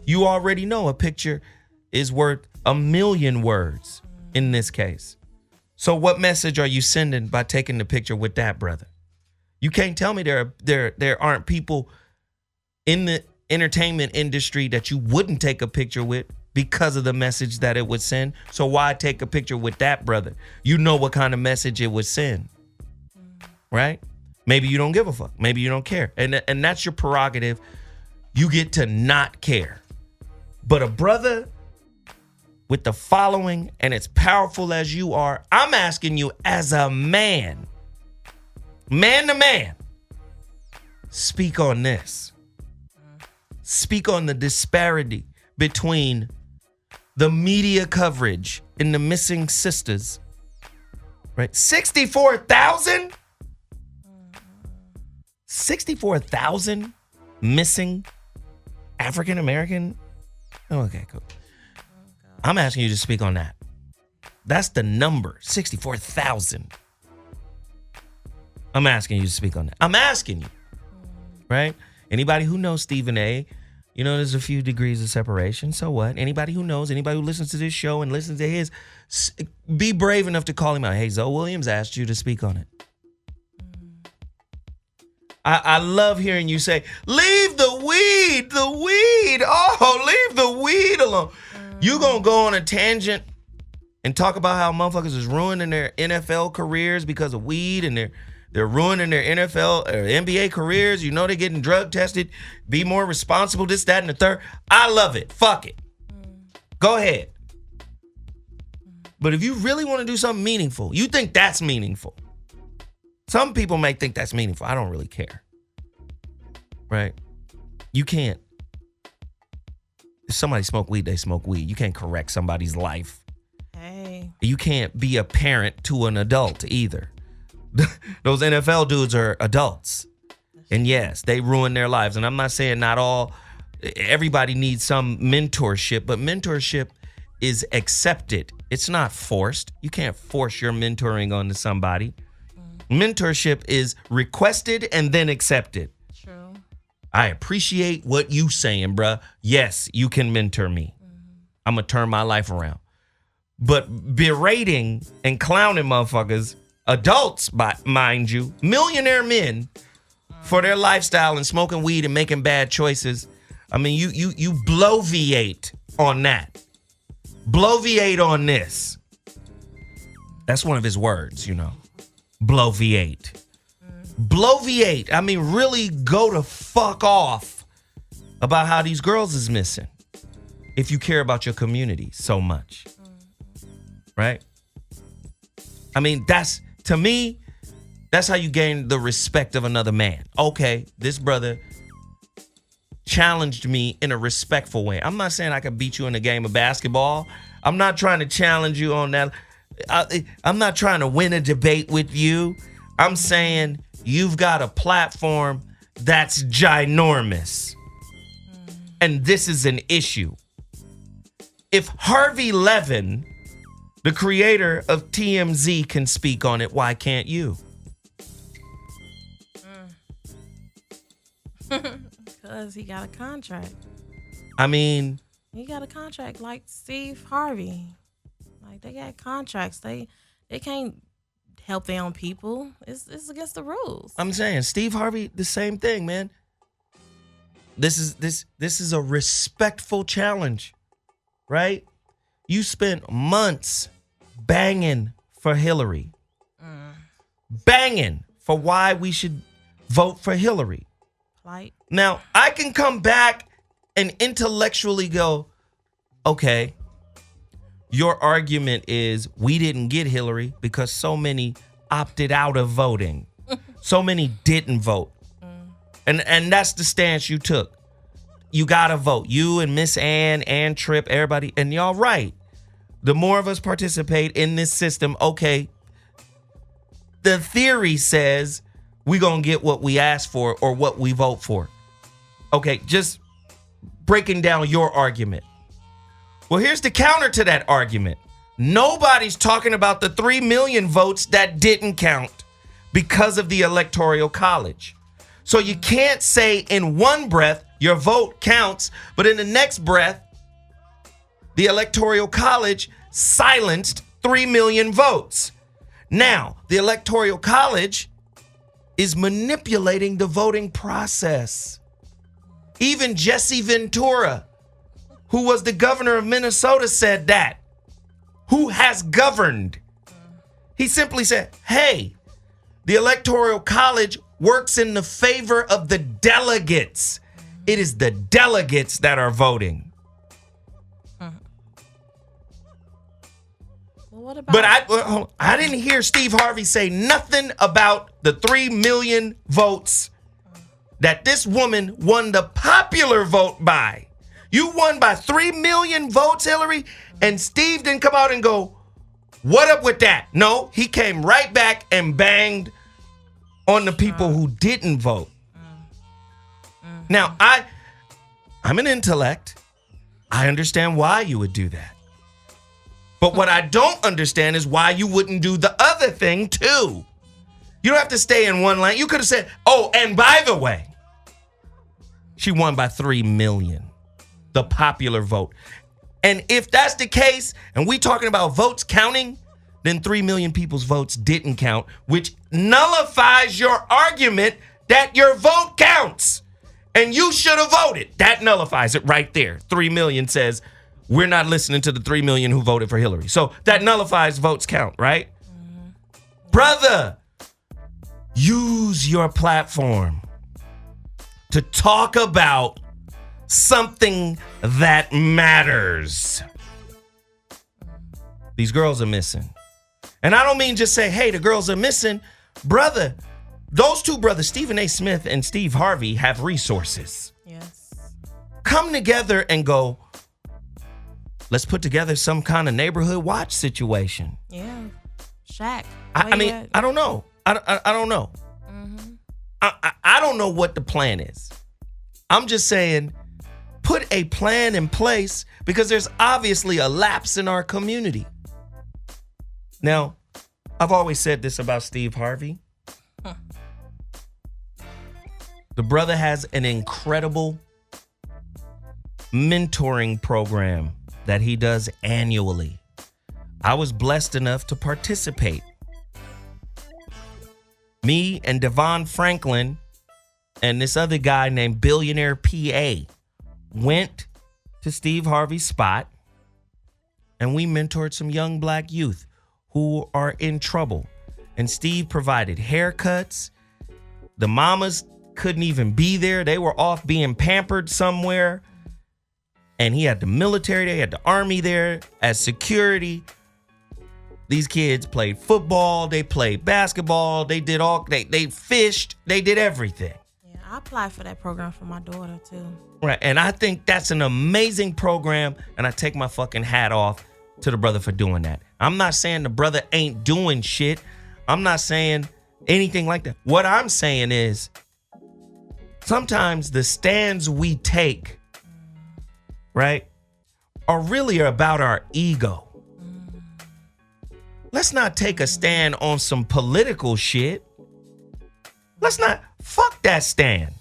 You already know a picture is worth 1,000,000 words in this case. So what message are you sending by taking the picture with that brother? You can't tell me there aren't people in the entertainment industry that you wouldn't take a picture with because of the message that it would send. So why take a picture with that brother? You know what kind of message it would send, right? Maybe you don't give a fuck. Maybe you don't care. And that's your prerogative. You get to not care. But a brother with the following and as powerful as you are, I'm asking you as a man to man, speak on this. Speak on the disparity between the media coverage in the missing sisters, right? 64,000? 64,000 missing African American? Okay, cool. I'm asking you to speak on that. That's the number, 64,000. I'm asking you to speak on that. I'm asking you, right? Anybody who knows Stephen A., you know, there's a few degrees of separation. So what? Anybody who knows, anybody who listens to this show and listens to his, be brave enough to call him out. Hey, ZoWilliams asked you to speak on it. I love hearing you say, leave the weed. Oh, leave the weed alone. You gonna go on a tangent and talk about how motherfuckers is ruining their NFL careers because of weed, and they're ruining their NFL or NBA careers. You know they're getting drug tested. Be more responsible, this, that, and the third. I love it. Fuck it. Go ahead. But if you really want to do something meaningful, you think that's meaningful. Some people may think that's meaningful. I don't really care. Right? You can't. If somebody smoke weed, they smoke weed. You can't correct somebody's life. Hey. You can't be a parent to an adult either. Those NFL dudes are adults. And yes, they ruin their lives. And I'm not saying everybody needs some mentorship, but mentorship is accepted. It's not forced. You can't force your mentoring onto somebody. Mentorship is requested and then accepted. True. I appreciate what you saying, bruh. Yes, you can mentor me. I'm going to turn my life around. But berating and clowning motherfuckers, adults, mind you, millionaire men for their lifestyle and smoking weed and making bad choices. I mean, you bloviate on that. Bloviate on this. That's one of his words, you know. Bloviate. Bloviate. I mean, really go to fuck off about how these girls is missing if you care about your community so much. Right? I mean, to me, that's how you gain the respect of another man. Okay, this brother challenged me in a respectful way. I'm not saying I could beat you in a game of basketball. I'm not trying to challenge you on that. I'm not trying to win a debate with you. I'm saying you've got a platform that's ginormous. And this is an issue. If Harvey Levin, the creator of TMZ, can speak on it, why can't you? Because he got a contract. I mean, he got a contract like Steve Harvey. Like, they got contracts. They can't help their own people. It's against the rules. I'm saying Steve Harvey, the same thing, man. This is a respectful challenge, right? You spent months banging for Hillary. Banging for why we should vote for Hillary. Like, now, I can come back and intellectually go, okay, your argument is we didn't get Hillary because so many opted out of voting. So many didn't vote. And that's the stance you took. You gotta vote. You and Miss Ann Tripp, everybody, and y'all right. The more of us participate in this system, okay, the theory says we're gonna get what we ask for or what we vote for. Okay, just breaking down your argument. Well, here's the counter to that argument. Nobody's talking about the 3 million votes that didn't count because of the Electoral College. So you can't say in one breath your vote counts, but in the next breath, the Electoral College silenced 3 million votes. Now, the Electoral College is manipulating the voting process. Even Jesse Ventura, who was the governor of Minnesota, said that. Who has governed? He simply said, hey, the Electoral College works in the favor of the delegates. It is the delegates that are voting. What about? But I didn't hear Steve Harvey say nothing about the 3 million votes that this woman won the popular vote by. You won by 3 million votes, Hillary, and Steve didn't come out and go, what up with that? No, he came right back and banged on the people who didn't vote. Now, I'm an intellect. I understand why you would do that. But what I don't understand is why you wouldn't do the other thing too. You don't have to stay in one lane. You could have said, oh, and by the way, she won by 3 million, the popular vote. And if that's the case, and we talking about votes counting, then 3 million people's votes didn't count, which nullifies your argument that your vote counts. And you should have voted. That nullifies it right there. 3 million says, we're not listening to the 3 million who voted for Hillary. So that nullifies votes count, right? Brother, use your platform to talk about something that matters. These girls are missing. And I don't mean just say, hey, the girls are missing. Brother, those two brothers, Stephen A. Smith and Steve Harvey, have resources. Yes. Come together and go, let's put together some kind of neighborhood watch situation. Yeah. Shaq. I mean, I don't know. I don't know. I don't know what the plan is. I'm just saying, put a plan in place because there's obviously a lapse in our community. Now, I've always said this about Steve Harvey. The brother has an incredible mentoring program that he does annually. I was blessed enough to participate. Me and Devon Franklin and this other guy named Billionaire PA went to Steve Harvey's spot and we mentored some young black youth who are in trouble. And Steve provided haircuts. The mamas couldn't even be there. They were off being pampered somewhere. And he had the military there, he had the army there as security. These kids played football, they played basketball, they fished, they did everything. Yeah, I applied for that program for my daughter too. Right, and I think that's an amazing program, and I take my fucking hat off to the brother for doing that. I'm not saying the brother ain't doing shit. I'm not saying anything like that. What I'm saying is sometimes the stands we take, right, are really about our ego. Let's not take a stand on some political shit. Let's not, fuck that stand.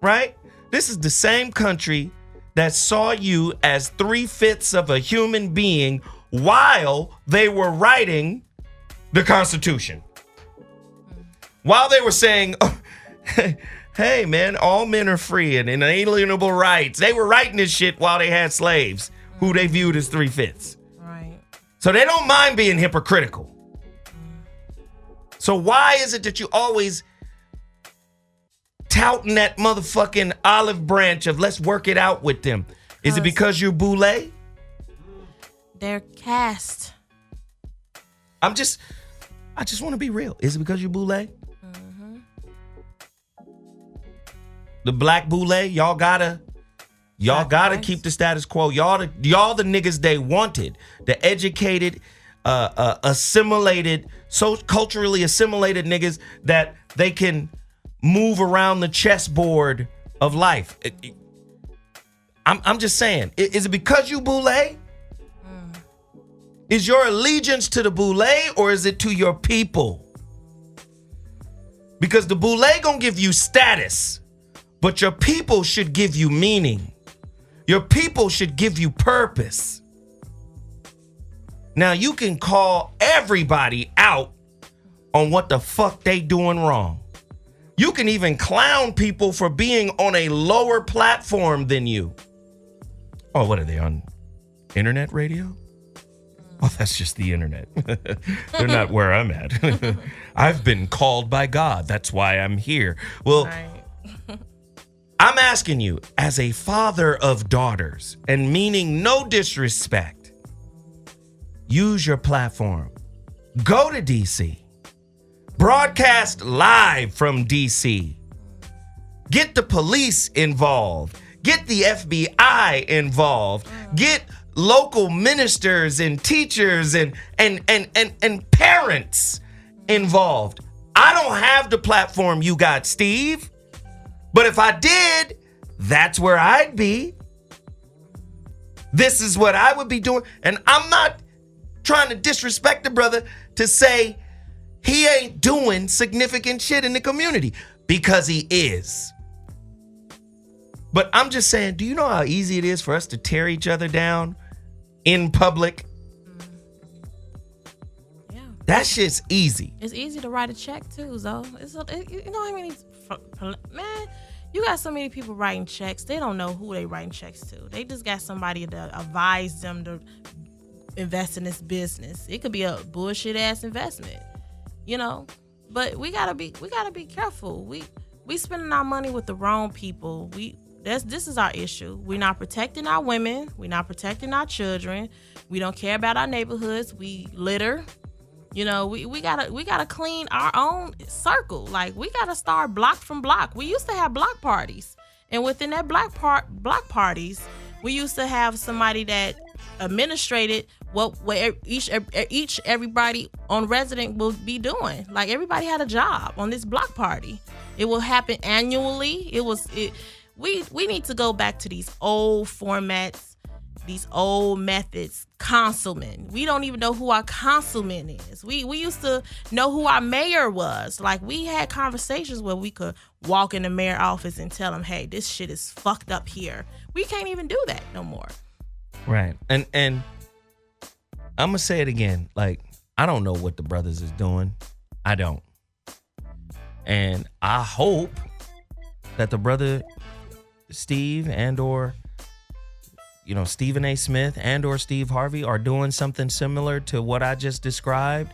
Right? This is the same country that saw you as 3/5 of a human being while they were writing the Constitution. While they were saying, oh, hey man, all men are free and inalienable rights. They were writing this shit while they had slaves who they viewed as 3/5. Right. So they don't mind being hypocritical. So why is it that you always touting that motherfucking olive branch of let's work it out with them? Is it because you're boule? They're caste. I just want to be real. Is it because you're boule? The black boule, y'all gotta keep the status quo. Y'all the niggas they wanted. The educated, assimilated, so culturally assimilated niggas that they can move around the chessboard of life. I'm just saying, is it because you boule? Is your allegiance to the boule or is it to your people? Because the boule gonna give you status, but your people should give you meaning. Your people should give you purpose. Now you can call everybody out on what the fuck they doing wrong. You can even clown people for being on a lower platform than you. Oh, what are they on? Internet radio? Oh, that's just the internet. They're not where I'm at. I've been called by God. That's why I'm here. Well, I'm asking you, as a father of daughters, and meaning no disrespect, use your platform. Go to DC. Broadcast live from DC. Get the police involved. Get the FBI involved. Get local ministers and teachers and parents involved. I don't have the platform you got, Steve. But if I did, that's where I'd be. This is what I would be doing. And I'm not trying to disrespect the brother to say he ain't doing significant shit in the community, because he is. But I'm just saying, do you know how easy it is for us to tear each other down in public? Yeah. That shit's easy. It's easy to write a check too, Zo. You know how many, man, you got so many people writing checks. They don't know who they writing checks to. They just got somebody to advise them to invest in this business. It could be a bullshit ass investment, you know. But we gotta be careful. We spending our money with the wrong people. This is our issue. We're not protecting our women. We're not protecting our children. We don't care about our neighborhoods. We litter. You know, we gotta clean our own circle. Like, we gotta start block from block. We used to have block parties, and within that block parties, we used to have somebody that administrated what everybody on resident will be doing. Like, everybody had a job on this block party. It will happen annually. We need to go back to these old formats, these old methods. Councilman. We don't even know who our councilman is. We used to know who our mayor was. Like, we had conversations where we could walk in the mayor's office and tell him, hey, this shit is fucked up here. We can't even do that no more. Right. And I'm going to say it again. Like, I don't know what the brothers is doing. I don't. And I hope that the brother Steve and or Stephen A. Smith and or Steve Harvey are doing something similar to what I just described.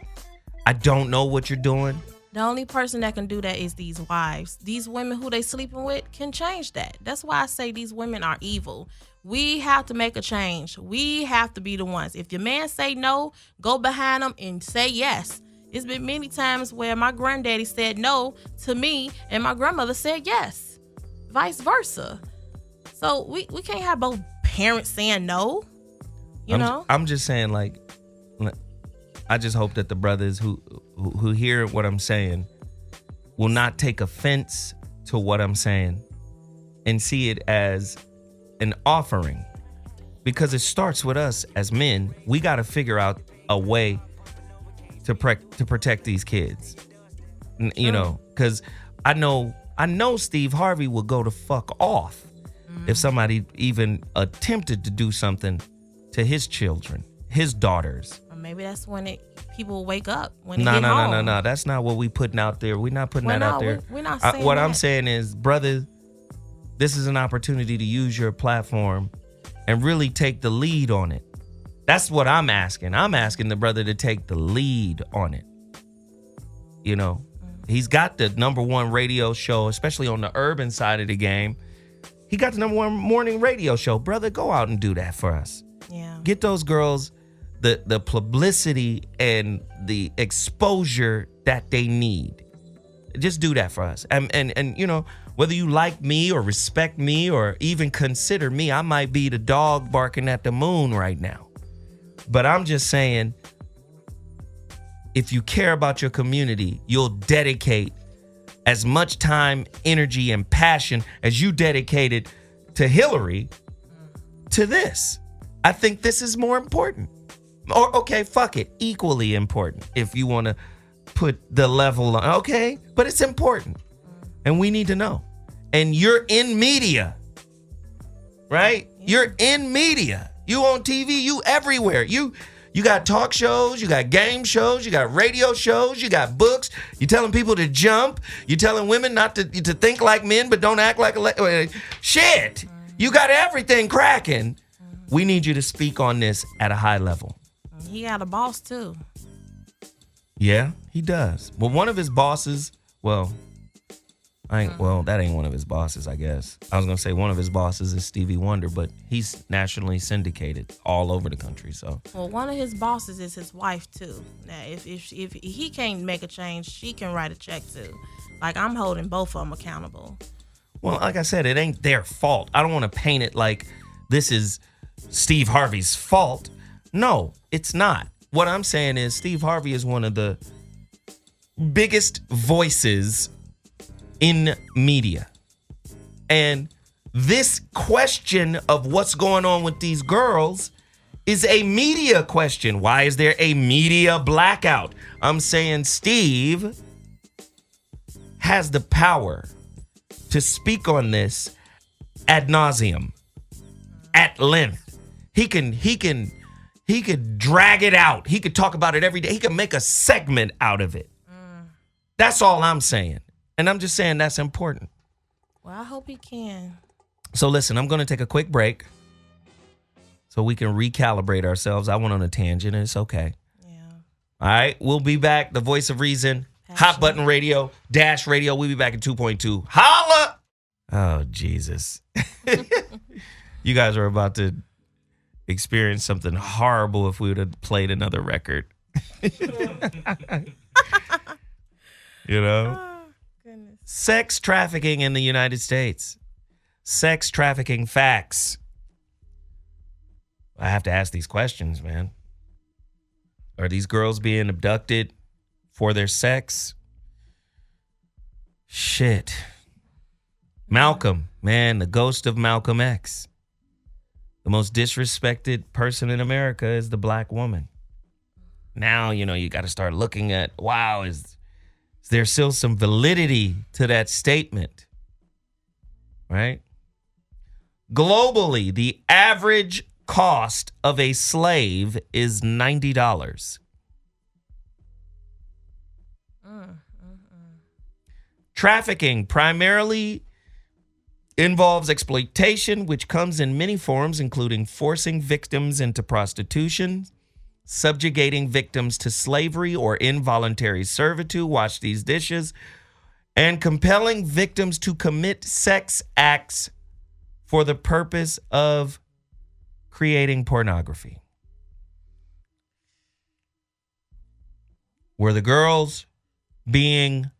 I don't know what you're doing. The only person that can do that is these wives. These women who they sleeping with can change that. That's why I say these women are evil. We have to make a change. We have to be the ones. If your man say no, go behind him and say yes. It's been many times where my granddaddy said no to me and my grandmother said yes. Vice versa. So we can't have both parents saying no. I'm just saying, like, I just hope that the brothers who hear what I'm saying will not take offense to what I'm saying and see it as an offering, because it starts with us as men. We got to figure out a way to protect these kids, you know, because I know Steve Harvey will go to fuck off if somebody even attempted to do something to his children, his daughters. Or maybe that's when people wake up. When No. That's not what we putting out there. We're not putting that out there. We're not saying what that. I'm saying is, brother, this is an opportunity to use your platform and really take the lead on it. That's what I'm asking. I'm asking the brother to take the lead on it. You know, he's got the #1 radio show, especially on the urban side of the game. He got the #1 morning radio show. Brother, go out and do that for us. Yeah. Get those girls the publicity and the exposure that they need. Just do that for us. And you know, whether you like me or respect me or even consider me, I might be the dog barking at the moon right now. But I'm just saying, if you care about your community, you'll dedicate as much time, energy, and passion as you dedicated to Hillary to this. I think this is more important. Or, okay, fuck it. Equally important if you want to put the level on. Okay, but it's important. And we need to know. And you're in media, right? You're in media. You on TV, you everywhere. You got talk shows, you got game shows, you got radio shows, you got books. You're telling people to jump. You're telling women not to think like men, but don't act like shit. You got everything cracking. We need you to speak on this at a high level. He got a boss too. Yeah, he does. Well, one of his bosses, that ain't one of his bosses, I guess. I was going to say one of his bosses is Stevie Wonder, but he's nationally syndicated all over the country, so. Well, one of his bosses is his wife, too. Now, if he can't make a change, she can write a check, too. Like, I'm holding both of them accountable. Well, like I said, it ain't their fault. I don't want to paint it like this is Steve Harvey's fault. No, it's not. What I'm saying is Steve Harvey is one of the biggest voices in media. And this question of what's going on with these girls is a media question. Why is there a media blackout? I'm saying Steve has the power to speak on this ad nauseum, at length. He could drag it out. He could talk about it every day. He could make a segment out of it. That's all I'm saying. And I'm just saying that's important. Well, I hope he can. So listen, I'm going to take a quick break so we can recalibrate ourselves. I went on a tangent and it's okay. Yeah. All right. We'll be back. The voice of reason. Hot Button Radio, Dash Radio. We'll be back in 2.2. Holla! Oh, Jesus. You guys are about to experience something horrible if we would have played another record. You know? Oh, goodness. Sex trafficking in the United States. Sex trafficking facts. I have to ask these questions, man. Are these girls being abducted for their sex? Shit. Malcolm, man, the ghost of Malcolm X. The most disrespected person in America is the black woman. Now, you got to start looking at, wow, is there still some validity to that statement? Right? Globally, the average cost of a slave is $90. Trafficking primarily involves exploitation, which comes in many forms, including forcing victims into prostitution, subjugating victims to slavery or involuntary servitude, wash these dishes, and compelling victims to commit sex acts for the purpose of creating pornography. Were the girls being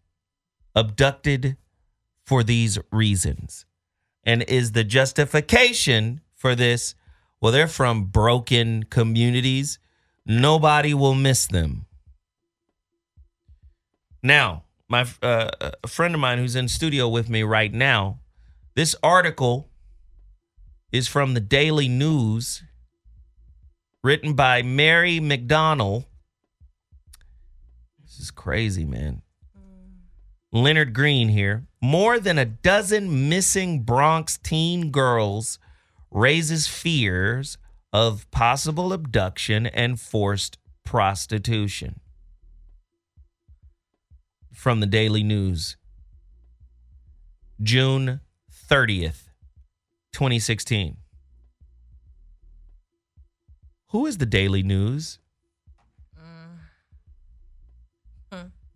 abducted for these reasons? And is the justification for this, well, they're from broken communities. Nobody will miss them. Now, a friend of mine who's in studio with me right now, this article is from the Daily News, written by Mary McDonnell. This is crazy, man. Leonard Green here. More than a dozen missing Bronx teen girls raises fears of possible abduction and forced prostitution. From the Daily News, June 30th, 2016. Who is the Daily News?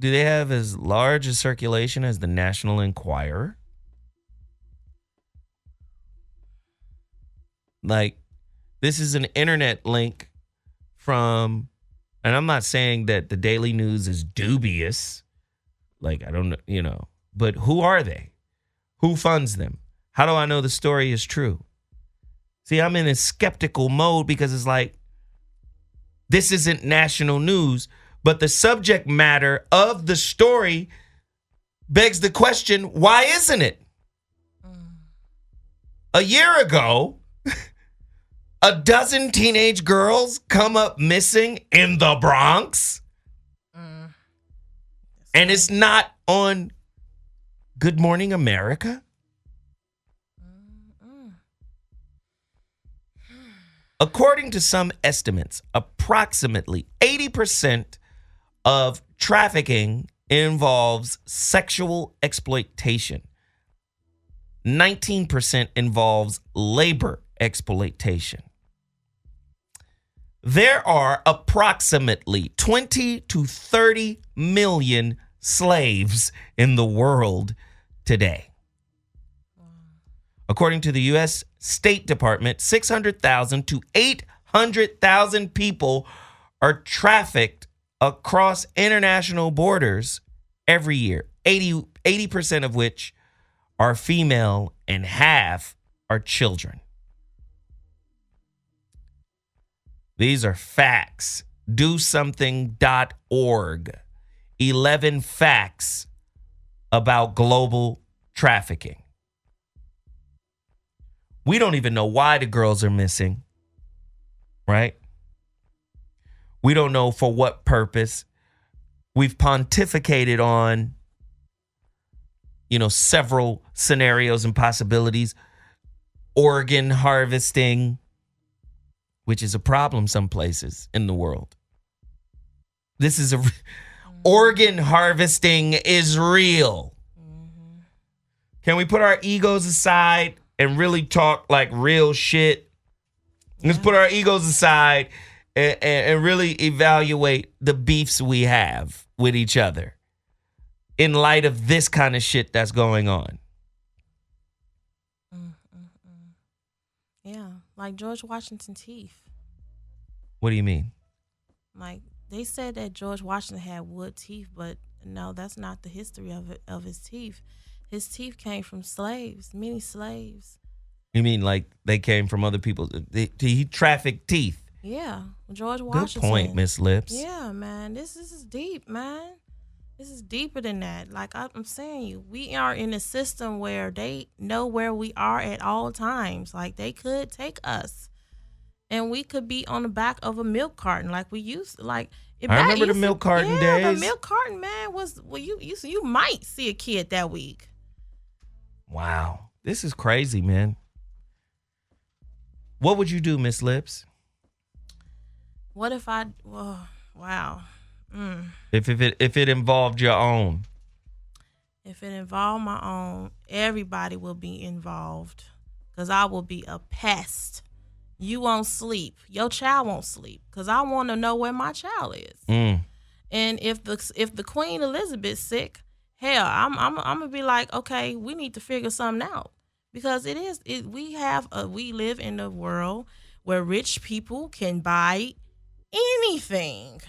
Do they have as large a circulation as the National Enquirer? Like, this is an internet link from, and I'm not saying that the Daily News is dubious. Like, I don't know, but who are they? Who funds them? How do I know the story is true? See, I'm in a skeptical mode because it's like, this isn't national news. But the subject matter of the story begs the question, why isn't it? A year ago, a dozen teenage girls come up missing in the Bronx. And it's not on Good Morning America. According to some estimates, approximately 80% of trafficking involves sexual exploitation. 19% involves labor exploitation. There are approximately 20 to 30 million slaves in the world today. According to the U.S. State Department, 600,000 to 800,000 people are trafficked across international borders every year, 80% of which are female and half are children. These are facts. DoSomething.org. 11 facts about global trafficking. We don't even know why the girls are missing, right? We don't know for what purpose. We've pontificated on, several scenarios and possibilities. Organ harvesting, which is a problem some places in the world. Organ harvesting is real. Can we put our egos aside and really talk like real shit? Let's put our egos aside and really evaluate the beefs we have with each other in light of this kind of shit that's going on. Yeah, like George Washington's teeth. What do you mean? Like, they said that George Washington had wood teeth, but no, that's not the history of his teeth. His teeth came from slaves, many slaves. You mean like they came from other people? He trafficked teeth. Yeah, George Washington. Good point, Miss Lips. Yeah, man, this is deep, man. This is deeper than that. Like I'm saying, we are in a system where they know where we are at all times. Like, they could take us, and we could be on the back of a milk carton, like we used to. Like, I remember the milk carton days. Yeah, the milk carton, man, was you might see a kid that week. Wow, this is crazy, man. What would you do, Miss Lips? What if I? Wow. If it involved your own. If it involved my own, everybody will be involved, because I will be a pest. You won't sleep. Your child won't sleep, because I want to know where my child is. And if the Queen Elizabeth's sick, hell, I'm gonna be like, okay, we need to figure something out, because we live in a world where rich people can buy anything.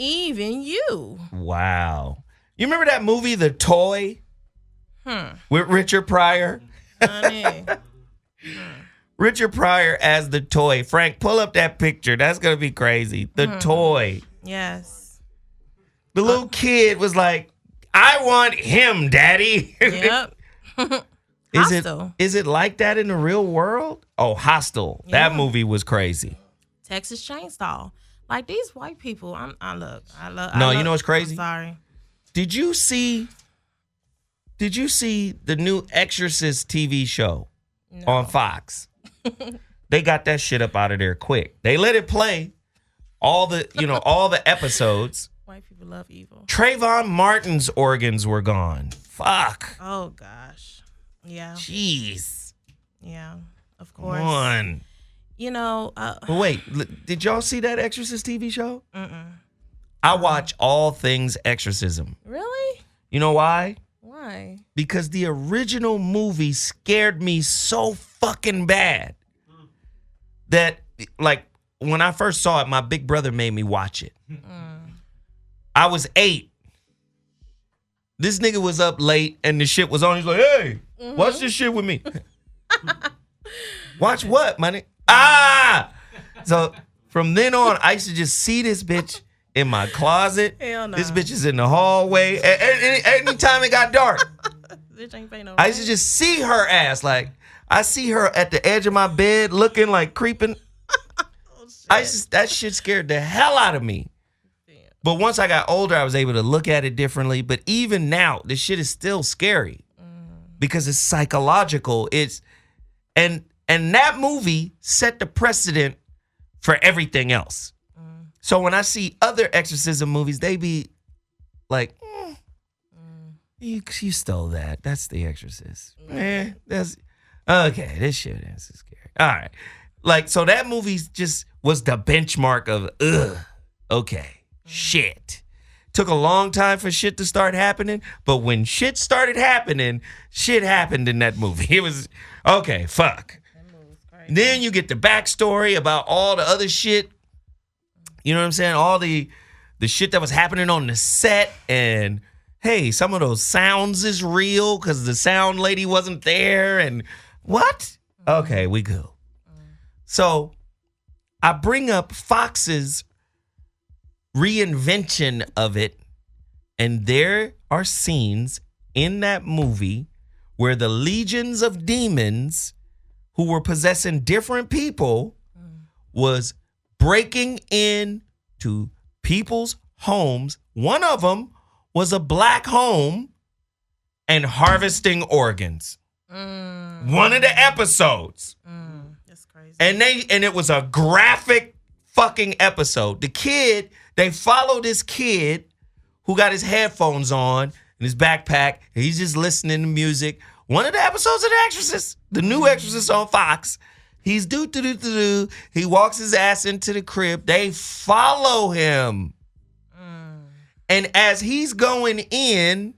Even you. Wow. You remember that movie, The Toy? With Richard Pryor? Richard Pryor as the toy. Frank, pull up that picture. That's going to be crazy. The Toy. Yes. The little kid was like, I want him, Daddy. Yep. Is it like that in the real world? Oh, Hostel. Yeah. That movie was crazy. Texas Chainsaw. Like, these white people, I love. You know what's crazy? I'm sorry. Did you see the new Exorcist TV show on Fox? They got that shit up out of there quick. They let it play all the episodes. White people love evil. Trayvon Martin's organs were gone. Fuck. Oh gosh. Yeah. Jeez. Yeah. Of course. Come on. Wait, did y'all see that Exorcist TV show? I watch all things exorcism. Really? You know why? Why? Because the original movie scared me so fucking bad that, like, when I first saw it, my big brother made me watch it. I was 8. This nigga was up late and the shit was on. He's like, hey, watch this shit with me. Watch what, money? So from then on, I used to just see this bitch in my closet. Hell no. This bitch is in the hallway. Anytime it got dark, bitch ain't paying no I used to just see her ass. Like, I see her at the edge of my bed looking like creeping. That shit scared the hell out of me. But once I got older, I was able to look at it differently. But even now, this shit is still scary because it's psychological. And that movie set the precedent for everything else. So when I see other exorcism movies, they be like, you stole that. That's The Exorcist. That's okay. This shit is scary. All right. Like, so that movie just was the benchmark of, okay. Shit. Took a long time for shit to start happening, but when shit started happening, shit happened in that movie. It was, okay, fuck. Then you get the backstory about all the other shit. You know what I'm saying? All the shit that was happening on the set, and hey, some of those sounds is real because the sound lady wasn't there, and what? Okay, we go. So I bring up Fox's reinvention of it, and there are scenes in that movie where the legions of demons who were possessing different people was breaking into people's homes. One of them was a black home and harvesting organs. One of the episodes. That's crazy. And it was a graphic fucking episode. They follow this kid who got his headphones on and his backpack, and he's just listening to music. One of the episodes of The Exorcist, the new Exorcist on Fox, he's do. He walks his ass into the crib. They follow him. And as he's going in,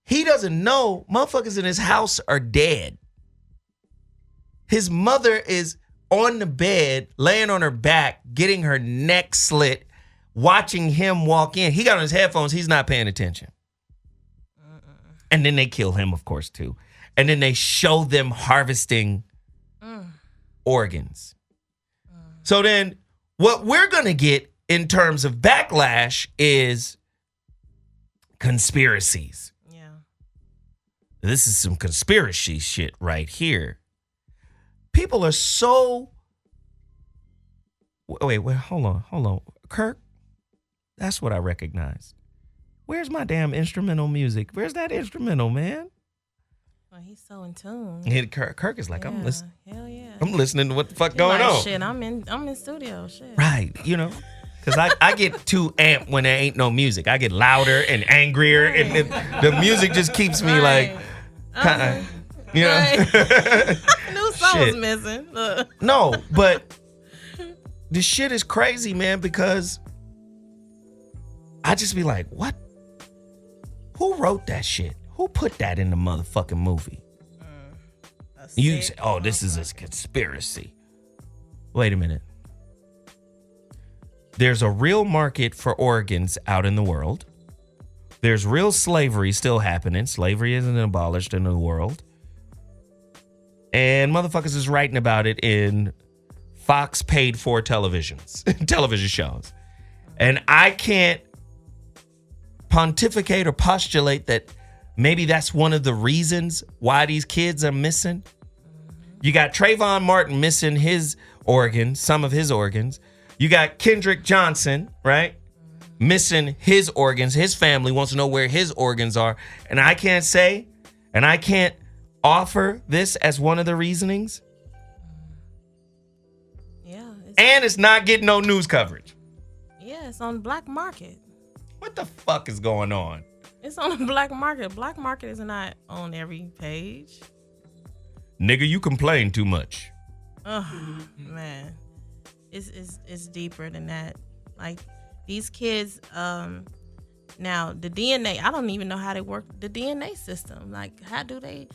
he doesn't know motherfuckers in his house are dead. His mother is on the bed, laying on her back, getting her neck slit, watching him walk in. He got on his headphones. He's not paying attention. And then they kill him, of course, too. And then they show them harvesting organs. So then what we're going to get in terms of backlash is conspiracies. Yeah. This is some conspiracy shit right here. People are so... Wait, hold on. Kirk, that's what I recognized. Where's my damn instrumental music? Where's that instrumental, man? Well, he's so in tune. And Kirk is like, yeah, I'm listening. Hell yeah. I'm listening to what the fuck going on. Shit, I'm in studio. Shit. Right, you know. Because I get too amped when there ain't no music. I get louder and angrier, and the music just keeps me like, you know. I knew something was missing. No, but the shit is crazy, man, because I just be like, what? Who wrote that shit? Who put that in the motherfucking movie? You say, oh, this is a conspiracy. Wait a minute. There's a real market for organs out in the world. There's real slavery still happening. Slavery isn't abolished in the world. And motherfuckers is writing about it in Fox paid for television shows. And I can't pontificate or postulate that maybe that's one of the reasons why these kids are missing. You got Trayvon Martin missing his organs, some of his organs. You got Kendrick Johnson, right? Missing his organs. His family wants to know where his organs are. And I can't say, and I can't offer this as one of the reasonings. Yeah. And it's not getting no news coverage. Yeah, it's on the black market. What the fuck is going on? It's on the black market. Black market is not on every page. Nigga, you complain too much. Oh, man. It's deeper than that. Like, these kids, now, the DNA, I don't even know how they work the DNA system. Like, how do they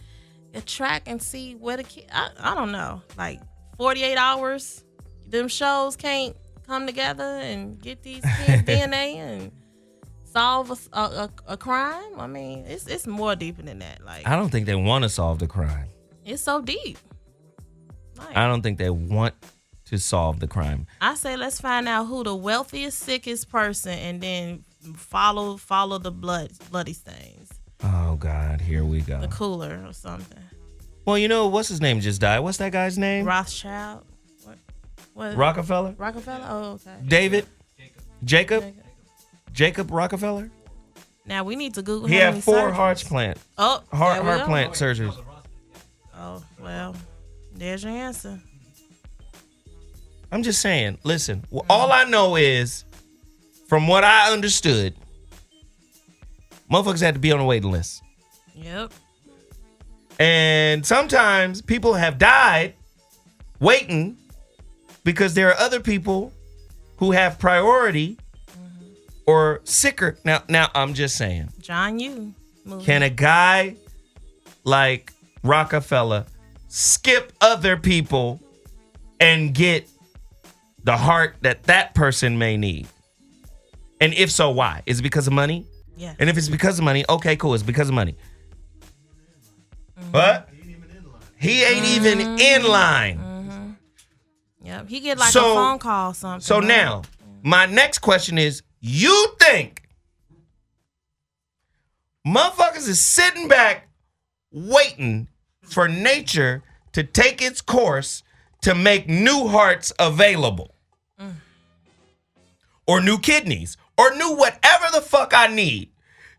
track and see where the kid, I don't know. Like, 48 hours, them shows can't come together and get these kids' DNA and solve a crime. I mean, it's more deeper than that. Like, I don't think they want to solve the crime. It's so deep. Like, I don't think they want to solve the crime. I say let's find out who the wealthiest, sickest person, and then follow the bloody stains. Oh God, here we go. The cooler or something. Well, you know what's his name just died. What's that guy's name? Rothschild. What? What? Rockefeller? Rockefeller? Oh, okay. David? Jacob Rockefeller? Now we need to Google. He had 4 heart plants. Oh, heart plant surgeries. Oh, well, there's your answer. I'm just saying, listen, all I know is, from what I understood, motherfuckers had to be on the waiting list. Yep. And sometimes people have died waiting because there are other people who have priority or sicker. Now I'm just saying. John Yoo. Can a guy like Rockefeller skip other people and get the heart that person may need? And if so, why? Is it because of money? Yeah. And if it's because of money, okay, cool. It's because of money. But he ain't even in line. Yep. He get like a phone call or something. So now, my next question is, you think motherfuckers is sitting back waiting for nature to take its course to make new hearts available? Or new kidneys? Or new whatever the fuck I need?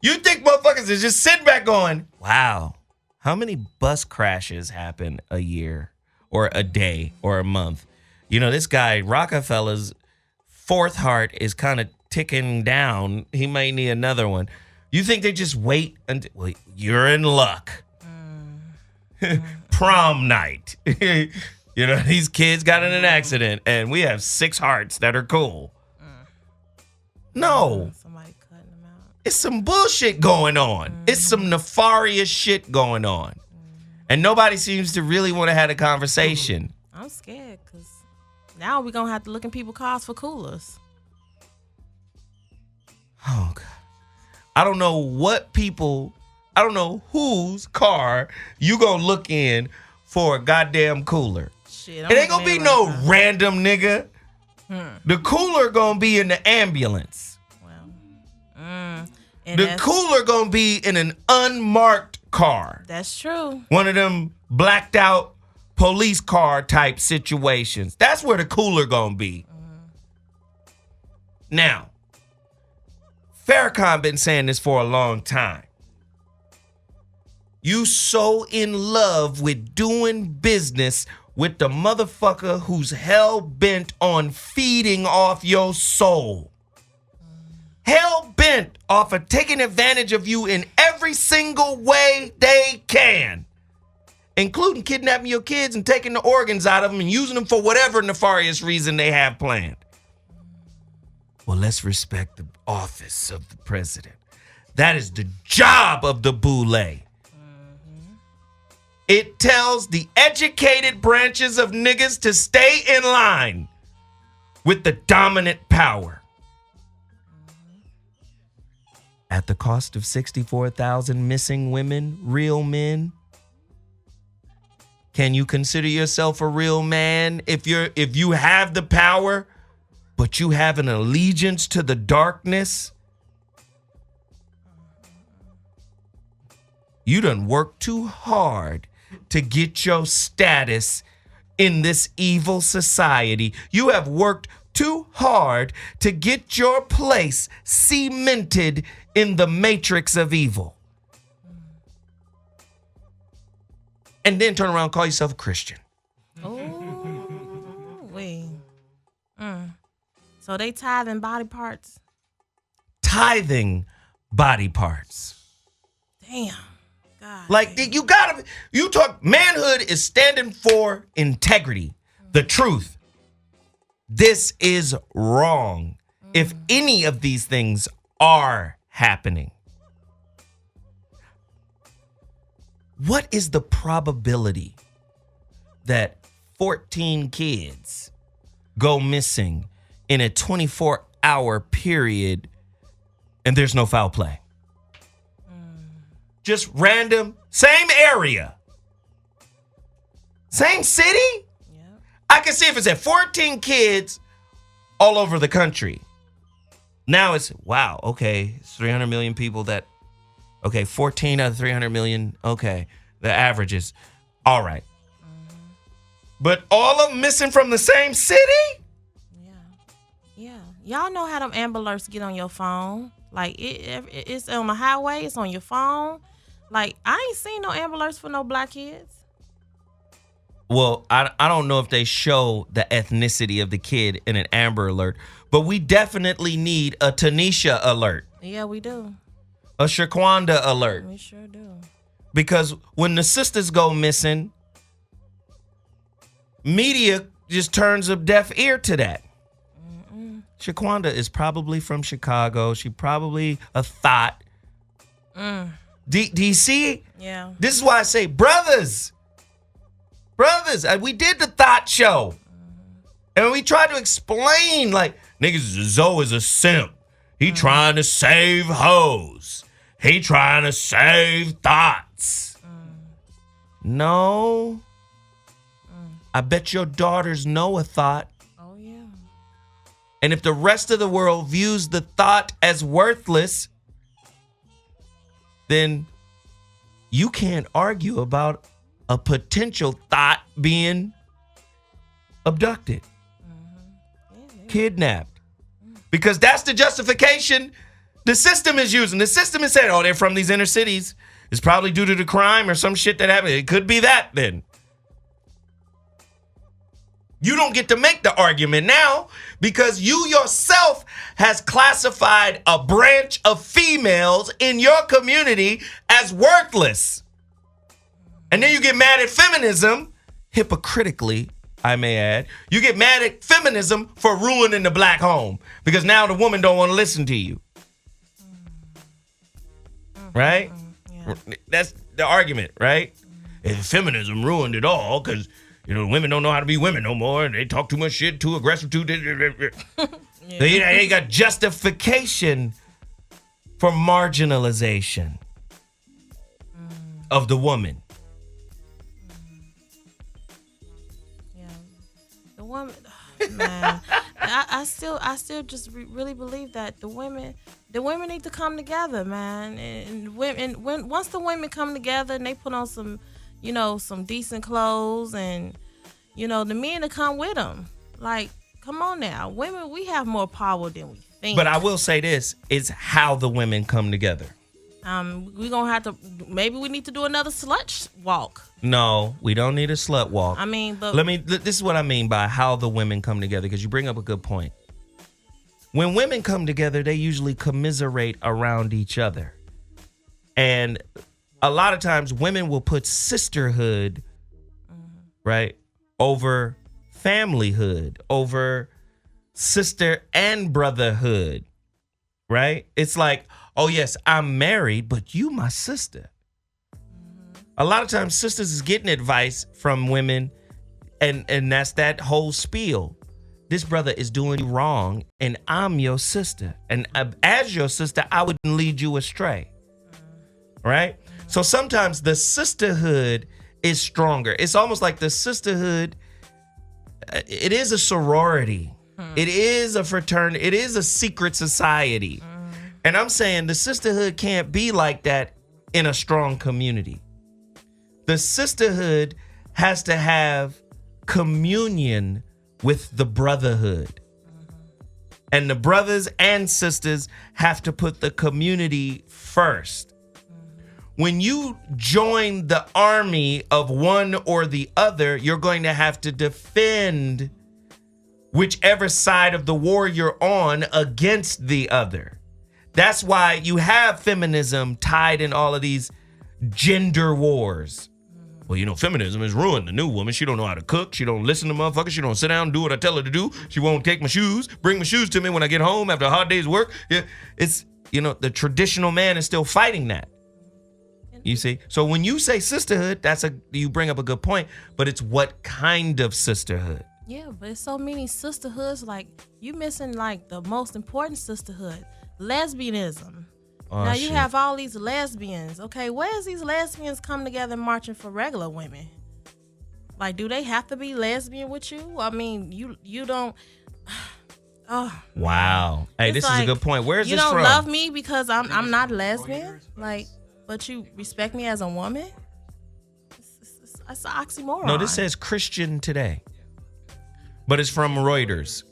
You think motherfuckers is just sitting back going, wow, how many bus crashes happen a year or a day or a month? You know, this guy, Rockefeller's 4th heart is kind of ticking down. He may need another one. You think they just wait until, well, you're in luck. Prom night. You know, these kids got in an accident and we have 6 hearts that are cool. No. Somebody cutting them out. It's some bullshit going on. It's some nefarious shit going on. And nobody seems to really want to have a conversation. I'm scared because now we're going to have to look in people's cars for coolers. Oh, God. I don't know whose car you gonna look in for a goddamn cooler. Shit, it ain't gonna be no random nigga. The cooler gonna be in the ambulance. The cooler gonna be in an unmarked car. That's true. One of them blacked out police car type situations. That's where the cooler gonna be. Now, Farrakhan been saying this for a long time. You so in love with doing business with the motherfucker who's hell-bent on feeding off your soul. Hell-bent off of taking advantage of you in every single way they can, including kidnapping your kids and taking the organs out of them and using them for whatever nefarious reason they have planned. Well, let's respect the office of the president. That is the job of the boule. It tells the educated branches of niggas to stay in line with the dominant power. At the cost of 64,000 missing women, real men. Can you consider yourself a real man if you have the power, but you have an allegiance to the darkness? You done worked too hard to get your status in this evil society. You have worked too hard to get your place cemented in the matrix of evil. And then turn around and call yourself a Christian. Oh, wait. So they tithing body parts? Tithing body parts. Damn. God. Like, you talk, manhood is standing for integrity, the truth. This is wrong if any of these things are happening. What is the probability that 14 kids go missing in a 24-hour period and there's no foul play? Just random, same area, same city? Yeah. I can see if it's at 14 kids all over the country. Now it's, wow, okay, it's 300 million people that, okay, 14 out of 300 million, okay, the averages, all right. But all of them missing from the same city? Yeah. Y'all know how them Amber Alerts get on your phone. Like, it's on the highway. It's on your phone. Like, I ain't seen no Amber Alerts for no black kids. Well, I don't know if they show the ethnicity of the kid in an Amber Alert, but we definitely need a Tanisha alert. Yeah, we do. A Shaquanda alert. We sure do. Because when the sisters go missing, media just turns a deaf ear to that. Shaquanda is probably from Chicago. She probably a thought. Do you see? Yeah. This is why I say, brothers, we did the thought show. And we tried to explain, like, niggas, Zoe is a simp. He trying to save hoes. He trying to save thoughts. No. I bet your daughters know a thought. Oh, yeah. And if the rest of the world views the thought as worthless, then you can't argue about a potential thought being abducted, kidnapped. Because that's the justification the system is using. The system is saying, oh, they're from these inner cities. It's probably due to the crime or some shit that happened. It could be that then. You don't get to make the argument now because you yourself has classified a branch of females in your community as worthless. And then you get mad at feminism, hypocritically, I may add. You get mad at feminism for ruining the black home because now the woman don't want to listen to you. Right? Yeah. That's the argument, right? And feminism ruined it all because, you know, women don't know how to be women no more. They talk too much shit, too aggressive, too... They got justification for marginalization of the woman. Yeah. The woman... Man, I still just really believe that the women need to come together, man. And once the women come together and they put on some decent clothes and, the men to come with them. Like, come on now. Women, we have more power than we think. But I will say this, is how the women come together. We're going to have to, maybe we need to do another slut walk. No, we don't need a slut walk. I mean, but... This is what I mean by how the women come together, because you bring up a good point. When women come together, they usually commiserate around each other. And a lot of times women will put sisterhood, right, over familyhood, over sister and brotherhood, right? It's like, oh, yes, I'm married, but you my sister. A lot of times sisters is getting advice from women, and that's that whole spiel. This brother is doing you wrong, and I'm your sister. And as your sister, I wouldn't lead you astray, right? So sometimes the sisterhood is stronger. It's almost like the sisterhood, it is a sorority. It is a fraternity. It is a secret society. And I'm saying the sisterhood can't be like that in a strong community. The sisterhood has to have communion with the brotherhood. And the brothers and sisters have to put the community first. When you join the army of one or the other, you're going to have to defend whichever side of the war you're on against the other. That's why you have feminism tied in all of these gender wars. Well, feminism has ruined the new woman. She don't know how to cook. She don't listen to motherfuckers. She don't sit down and do what I tell her to do. She won't take my shoes, bring my shoes to me when I get home after a hard day's work. Yeah, it's, the traditional man is still fighting that. You see? So when you say sisterhood, you bring up a good point, but it's what kind of sisterhood? Yeah, but it's so many sisterhoods. Like, you missing like the most important sisterhood. Lesbianism. Oh, now you have all these lesbians. Okay, where's these lesbians come together marching for regular women? Like, do they have to be lesbian with you? I mean, you don't. Oh. Wow. Hey, It's this like, is a good point. Where's this from? You don't love me because I'm not lesbian. Like, but you respect me as a woman. That's an oxymoron. No, this says Christian Today. But it's from Reuters.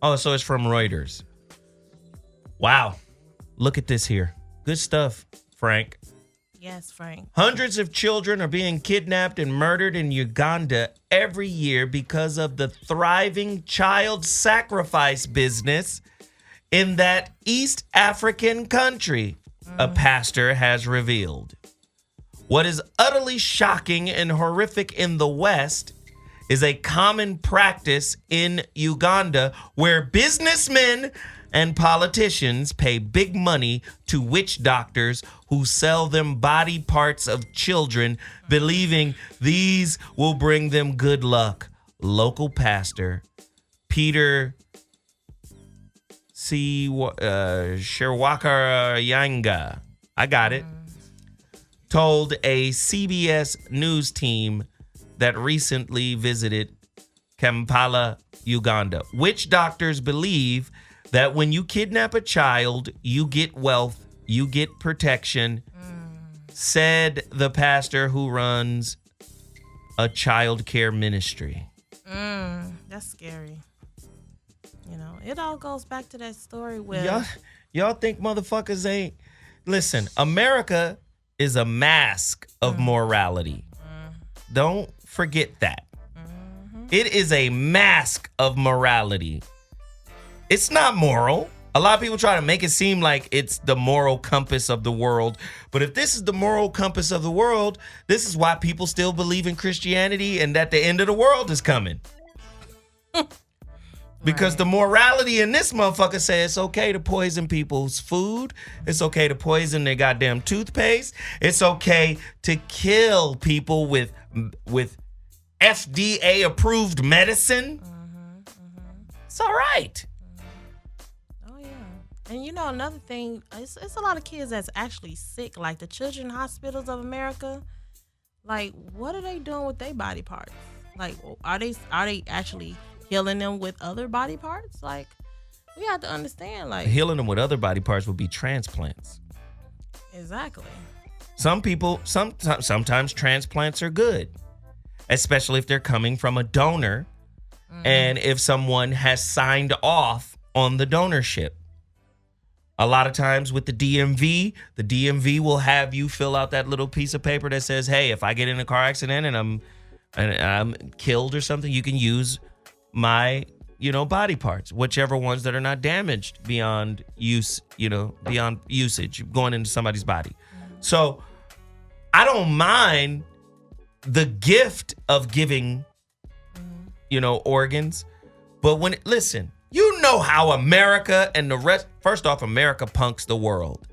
Oh, so it's from Reuters. Wow. Look at this here. Good stuff, Frank. Yes, Frank. Hundreds of children are being kidnapped and murdered in Uganda every year because of the thriving child sacrifice business in that East African country, a pastor has revealed. What is utterly shocking and horrific in the West is a common practice in Uganda where businessmen and politicians pay big money to witch doctors who sell them body parts of children, believing these will bring them good luck. Local pastor Peter Sherwakar I got it, told a CBS News team that recently visited Kampala, Uganda. Witch doctors believe that when you kidnap a child, you get wealth, you get protection, said the pastor who runs a child care ministry. That's scary. You know, it all goes back to that story with... Y'all think motherfuckers ain't... Listen, America is a mask of morality. Don't forget that. It is a mask of morality. It's not moral. A lot of people try to make it seem like it's the moral compass of the world. But if this is the moral compass of the world, this is why people still believe in Christianity and that the end of the world is coming. Because the morality in this motherfucker says it's okay to poison people's food. It's okay to poison their goddamn toothpaste. It's okay to kill people with FDA approved medicine. It's all right. Oh yeah. And you know another thing, it's a lot of kids that's actually sick, like the Children's Hospitals of America. Like, what are they doing with their body parts? Like, are they actually healing them with other body parts? Like, we have to understand, like, healing them with other body parts would be transplants. Exactly. Some people, sometimes transplants are good, especially if they're coming from a donor and if someone has signed off on the donorship. A lot of times with the DMV will have you fill out that little piece of paper that says, hey, if I get in a car accident and I'm killed or something, you can use my, body parts, whichever ones that are not damaged beyond use, beyond usage, going into somebody's body. So I don't mind the gift of giving, organs. But listen, you know how America and the rest, first off, America punks the world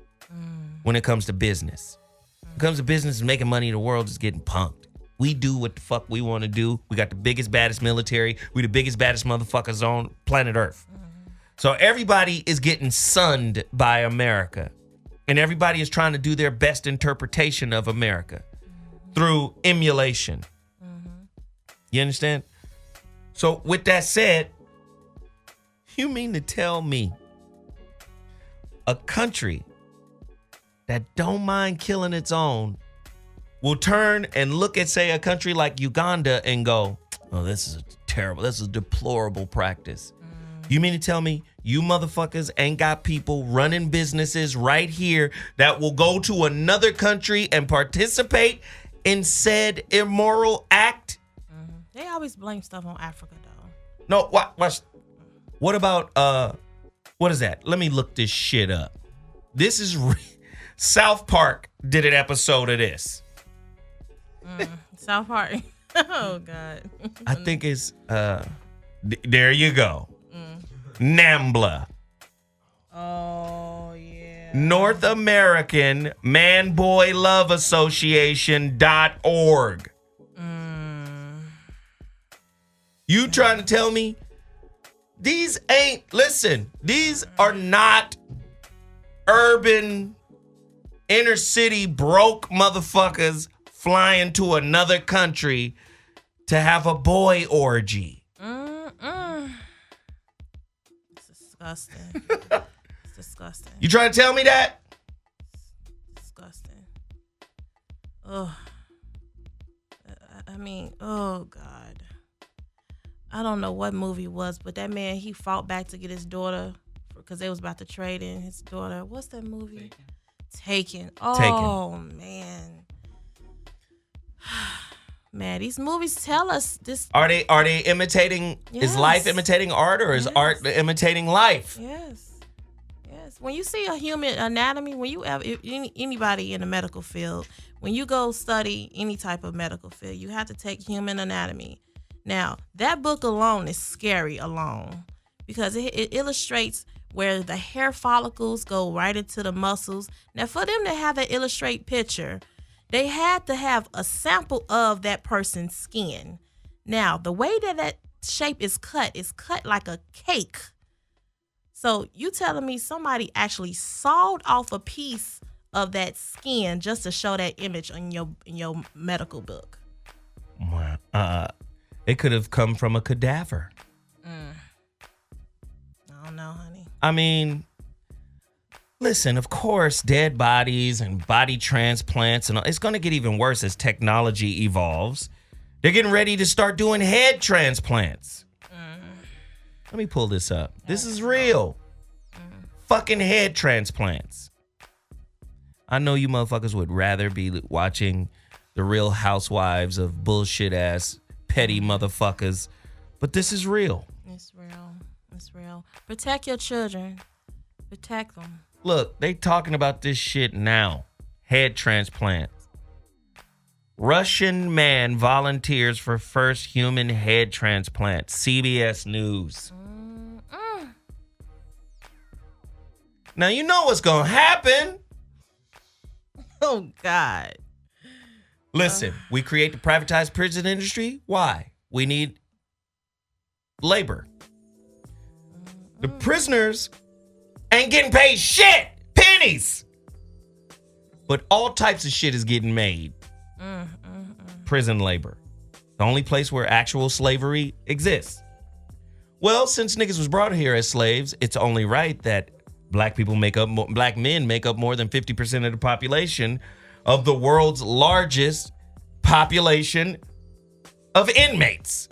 when it comes to business. When it comes to business and making money, the world is getting punked. We do what the fuck we want to do. We got the biggest, baddest military. We the biggest, baddest motherfuckers on planet Earth. So everybody is getting sunned by America. And everybody is trying to do their best interpretation of America through emulation. You understand? So with that said, you mean to tell me a country that don't mind killing its own will turn and look at, say, a country like Uganda and go, oh, this is a deplorable practice. You mean to tell me you motherfuckers ain't got people running businesses right here that will go to another country and participate in said immoral act? They always blame stuff on Africa, though. No, what about, what is that? Let me look this shit up. This is, South Park did an episode of this. South Park. Oh, God. I think it's, there you go. NAMBLA. Oh, yeah. North American Man Boy Love Association.org. You trying to tell me these are not urban inner city broke motherfuckers flying to another country to have a boy orgy. It's disgusting. It's disgusting. You trying to tell me that? Disgusting. I mean, oh God. I don't know what movie it was, but that man, he fought back to get his daughter because they was about to trade in his daughter. What's that movie? Taken. Oh, man. Man, these movies tell us this. Are they imitating? Yes. Is life imitating art, or is art imitating life? Yes. When you see a human anatomy, when you have anybody in the medical field, when you go study any type of medical field, you have to take human anatomy. Now, that book alone is scary alone because it illustrates where the hair follicles go right into the muscles. Now, for them to have that illustrate picture, they had to have a sample of that person's skin. Now, the way that shape is cut like a cake. So you telling me somebody actually sawed off a piece of that skin just to show that image in your medical book? It could have come from a cadaver. I don't know, honey. I mean, listen, of course, dead bodies and body transplants, and it's going to get even worse as technology evolves. They're getting ready to start doing head transplants. Let me pull this up. This is real. Fucking head transplants. I know you motherfuckers would rather be watching the Real Housewives of bullshit ass petty motherfuckers, but this is real. It's real. Protect your children. Protect them. Look, they talking about this shit now. Head transplant. Russian man volunteers for first human head transplant. CBS News. Now you know what's gonna happen. Oh, God. Listen, we create the privatized prison industry. Why? We need labor. The prisoners ain't getting paid shit. Pennies. But all types of shit is getting made. Prison labor. The only place where actual slavery exists. Well, since niggas was brought here as slaves, it's only right that black men make up more than 50% of the population of the world's largest population of inmates.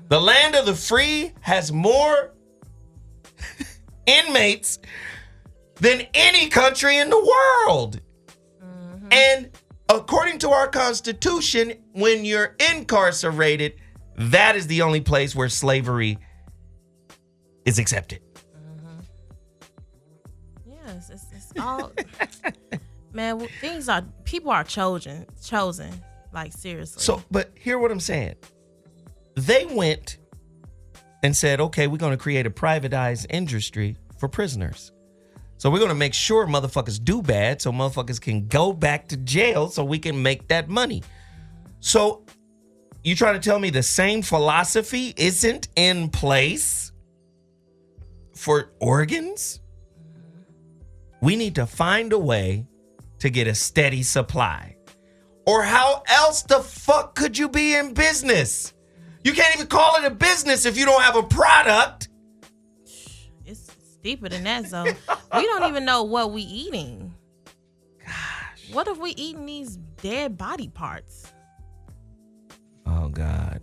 The land of the free has more inmates than any country in the world. And according to our Constitution, when you're incarcerated, that is the only place where slavery is accepted. It's all, man, people are chosen, like seriously. So, but hear what I'm saying. They went and said, okay, we're going to create a privatized industry for prisoners. So we're going to make sure motherfuckers do bad so motherfuckers can go back to jail so we can make that money. So you trying to tell me the same philosophy isn't in place for organs? We need to find a way to get a steady supply. Or how else the fuck could you be in business? You can't even call it a business if you don't have a product. It's deeper than that, Zo. We don't even know what we eating. Gosh. What if we eating these dead body parts? Oh, God.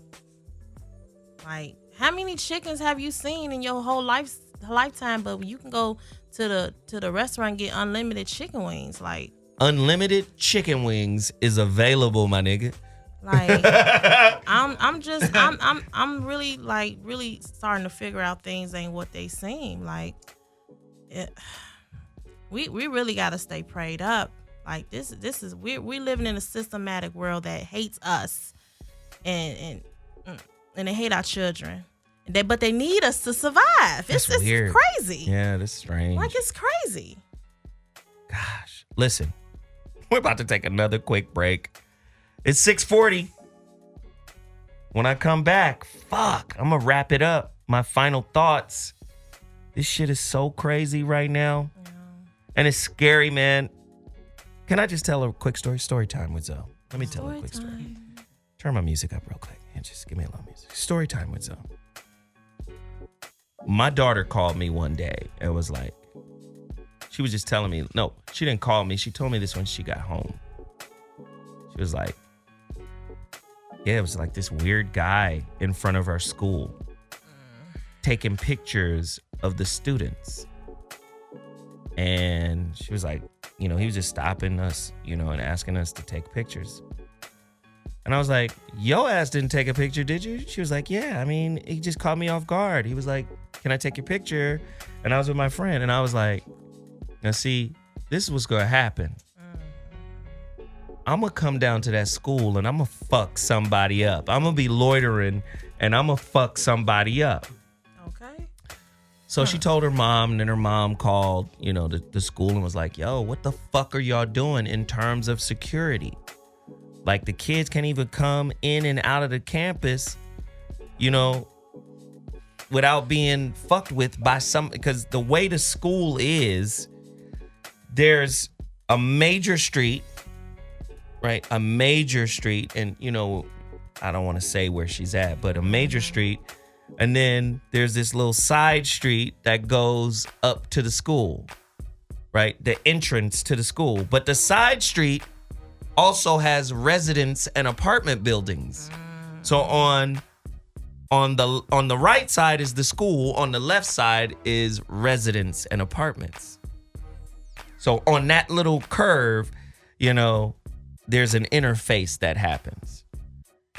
Like, how many chickens have you seen in your whole lifetime? But you can go to the restaurant and get unlimited chicken wings. Like, unlimited chicken wings is available, my nigga. Like, I'm really starting to figure out things ain't what they seem. Like, we really got to stay prayed up. Like, this is we living in a systematic world that hates us, and they hate our children. But they need us to survive. It's weird. Crazy. Yeah, that's strange. Like, it's crazy. Gosh, listen, we're about to take another quick break. It's 6:40. When I come back, I'm going to wrap it up. My final thoughts. This shit is so crazy right now. Yeah. And it's scary, man. Can I just tell a quick story? Story time with Zoe. Let me tell a quick story. Turn my music up real quick and just give me a little music. Story time with Zoe. My daughter called me one day and was like, she was just telling me, no, she didn't call me. She told me this when she got home. She She was like, yeah, it was like this weird guy in front of our school taking pictures of the students. And she was like, he was just stopping us, and asking us to take pictures. And I was like, yo ass didn't take a picture, did you? She was like, yeah, he just caught me off guard. He was like, can I take your picture? And I was with my friend, and I was like, now see, this is what's gonna happen. I'm gonna come down to that school and I'm gonna fuck somebody up. I'm gonna be loitering and I'm gonna fuck somebody up. Okay. So she told her mom, and then her mom called, the school and was like, yo, what the fuck are y'all doing in terms of security? Like, the kids can't even come in and out of the campus, without being fucked with by because the way the school is, there's a major street, right? A major street. And, I don't want to say where she's at, but a major street. And then there's this little side street that goes up to the school, right? The entrance to the school. But the side street also has residence and apartment buildings. So on the right side is the school. On the left side is residence and apartments. So on that little curve, there's an interface that happens.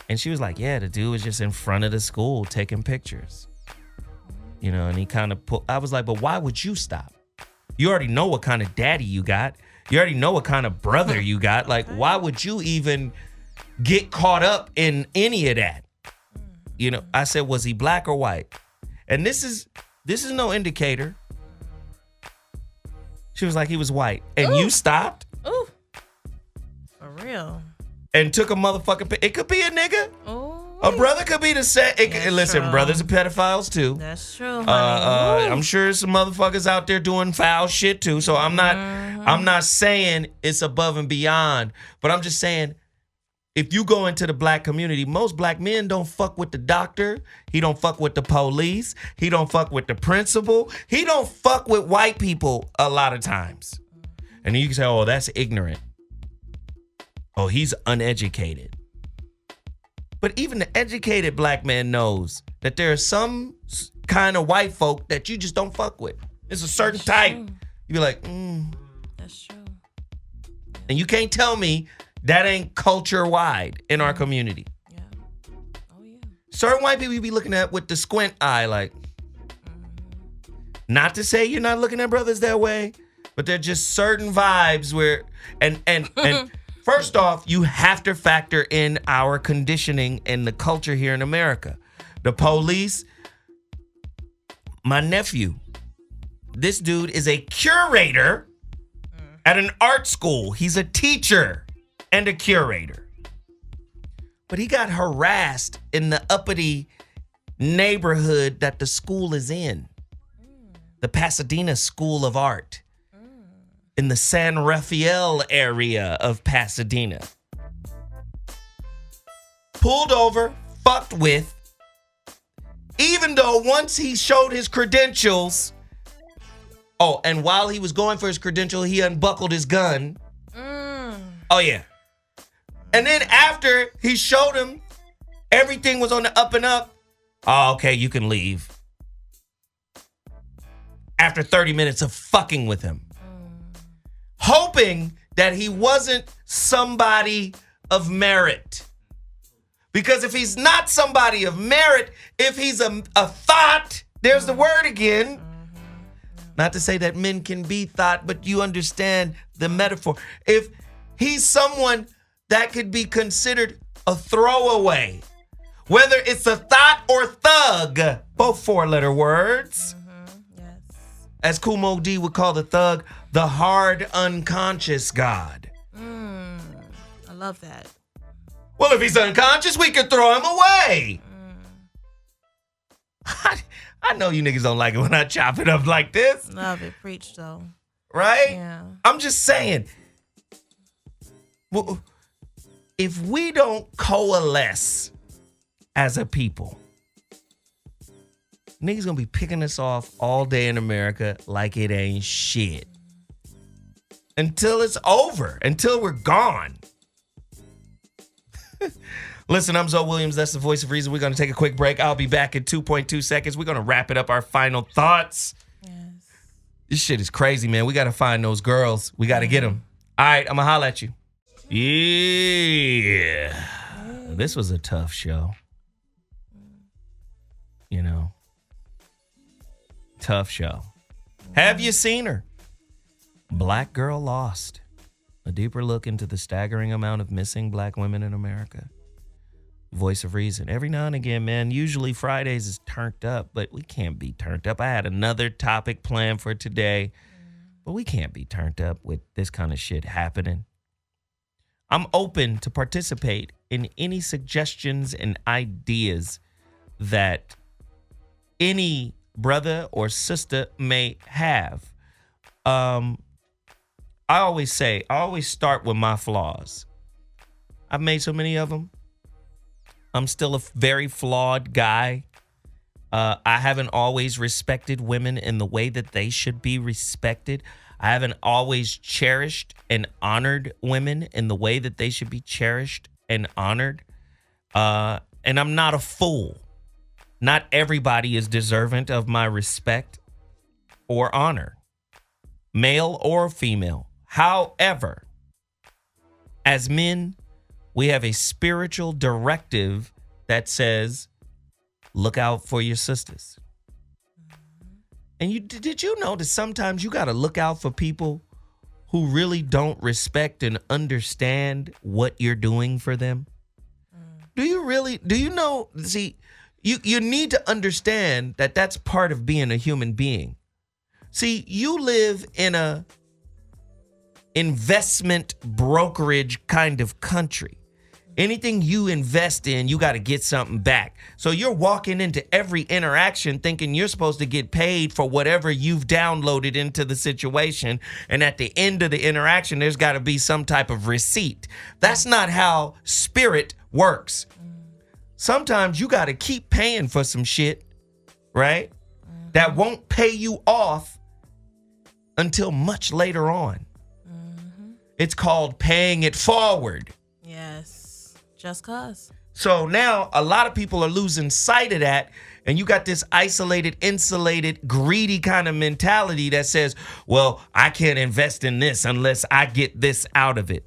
And she was like, yeah, the dude was just in front of the school taking pictures. And he kind of I was like, but why would you stop? You already know what kind of daddy you got. You already know what kind of brother you got. Like, why would you even get caught up in any of that? I said, was he black or white? And this is no indicator. She was like, he was white. And you stopped? Ooh. For real. And took a motherfucking It could be a nigga. Ooh. A brother could be the same. Listen, true. Brothers are pedophiles too. That's true. I'm sure some motherfuckers out there doing foul shit too. So I'm not saying it's above and beyond, but I'm just saying, if you go into the black community, most black men don't fuck with the doctor. He don't fuck with the police. He don't fuck with the principal. He don't fuck with white people a lot of times. And then you can say, oh, that's ignorant. Oh, he's uneducated. But even the educated black man knows that there are some kind of white folk that you just don't fuck with. It's a certain type. You be like, That's true. And you can't tell me that ain't culture wide in our community. Yeah. Oh, yeah. Certain white people you be looking at with the squint eye, like, not to say you're not looking at brothers that way, but there are just certain vibes where, and first off, you have to factor in our conditioning and the culture here in America. The police, my nephew, this dude is a curator at an art school. He's a teacher and a curator. But he got harassed in the uppity neighborhood that the school is in. The Pasadena School of Art. In the San Rafael area of Pasadena. Pulled over, fucked with. Even though once he showed his credentials. Oh, and while he was going for his credential, he unbuckled his gun. Oh, yeah. And then after he showed him everything was on the up and up. Oh, okay, you can leave. After 30 minutes of fucking with him. Hoping that he wasn't somebody of merit. Because if he's not somebody of merit, if he's a thought, there's the word again. Not to say that men can be thought, but you understand the metaphor. If he's someone that could be considered a throwaway, whether it's a thought or thug, both four-letter words. Yes. As Kumo D would call the thug, the hard unconscious God. I love that. Well, if he's unconscious, we can throw him away. I know you niggas don't like it when I chop it up like this. Love it. Preach, though. Right? Yeah. I'm just saying. Well, if we don't coalesce as a people, niggas gonna be picking us off all day in America like it ain't shit. Until it's over. Until we're gone. Listen, I'm ZoWilliams. That's the voice of reason. We're going to take a quick break. I'll be back in 2.2 seconds. We're going to wrap it up. Our final thoughts. Yes. This shit is crazy, man. We got to find those girls. We got to get them. All right, I'm going to holler at you. Yeah. This was a tough show. You know. Tough show. Have you seen her? Black Girl Lost. A deeper look into the staggering amount of missing black women in America. Voice of reason. Every now and again, man, usually Fridays is turned up, but we can't be turned up. I had another topic planned for today, but we can't be turned up with this kind of shit happening. I'm open to participate in any suggestions and ideas that any brother or sister may have. I always start with my flaws. I've made so many of them. I'm still a very flawed guy. I haven't always respected women in the way that they should be respected. I haven't always cherished and honored women in the way that they should be cherished and honored. And I'm not a fool. Not everybody is deserving of my respect or honor, male or female. However, as men, we have a spiritual directive that says, look out for your sisters. And did you know that sometimes you got to look out for people who really don't respect and understand what you're doing for them? Do you know, see, you need to understand that that's part of being a human being. See, you live in a investment brokerage kind of country. Anything you invest in, you got to get something back. So you're walking into every interaction thinking you're supposed to get paid for whatever you've downloaded into the situation. And at the end of the interaction, there's got to be some type of receipt. That's not how spirit works. Sometimes you got to keep paying for some shit, right? That won't pay you off until much later on. It's called paying it forward. Yes, just cause. So now a lot of people are losing sight of that, and you got this isolated, insulated, greedy kind of mentality that says, well, I can't invest in this unless I get this out of it.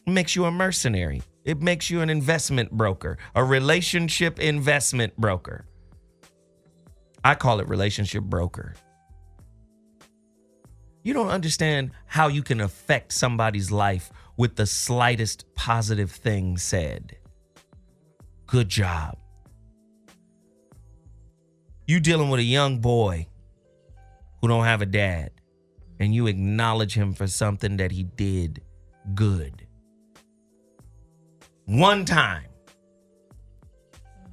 It makes you a mercenary. It makes you an investment broker, a relationship investment broker. I call it relationship broker. You don't understand how you can affect somebody's life with the slightest positive thing said. Good job. You dealing with a young boy who don't have a dad, and you acknowledge him for something that he did good. One time.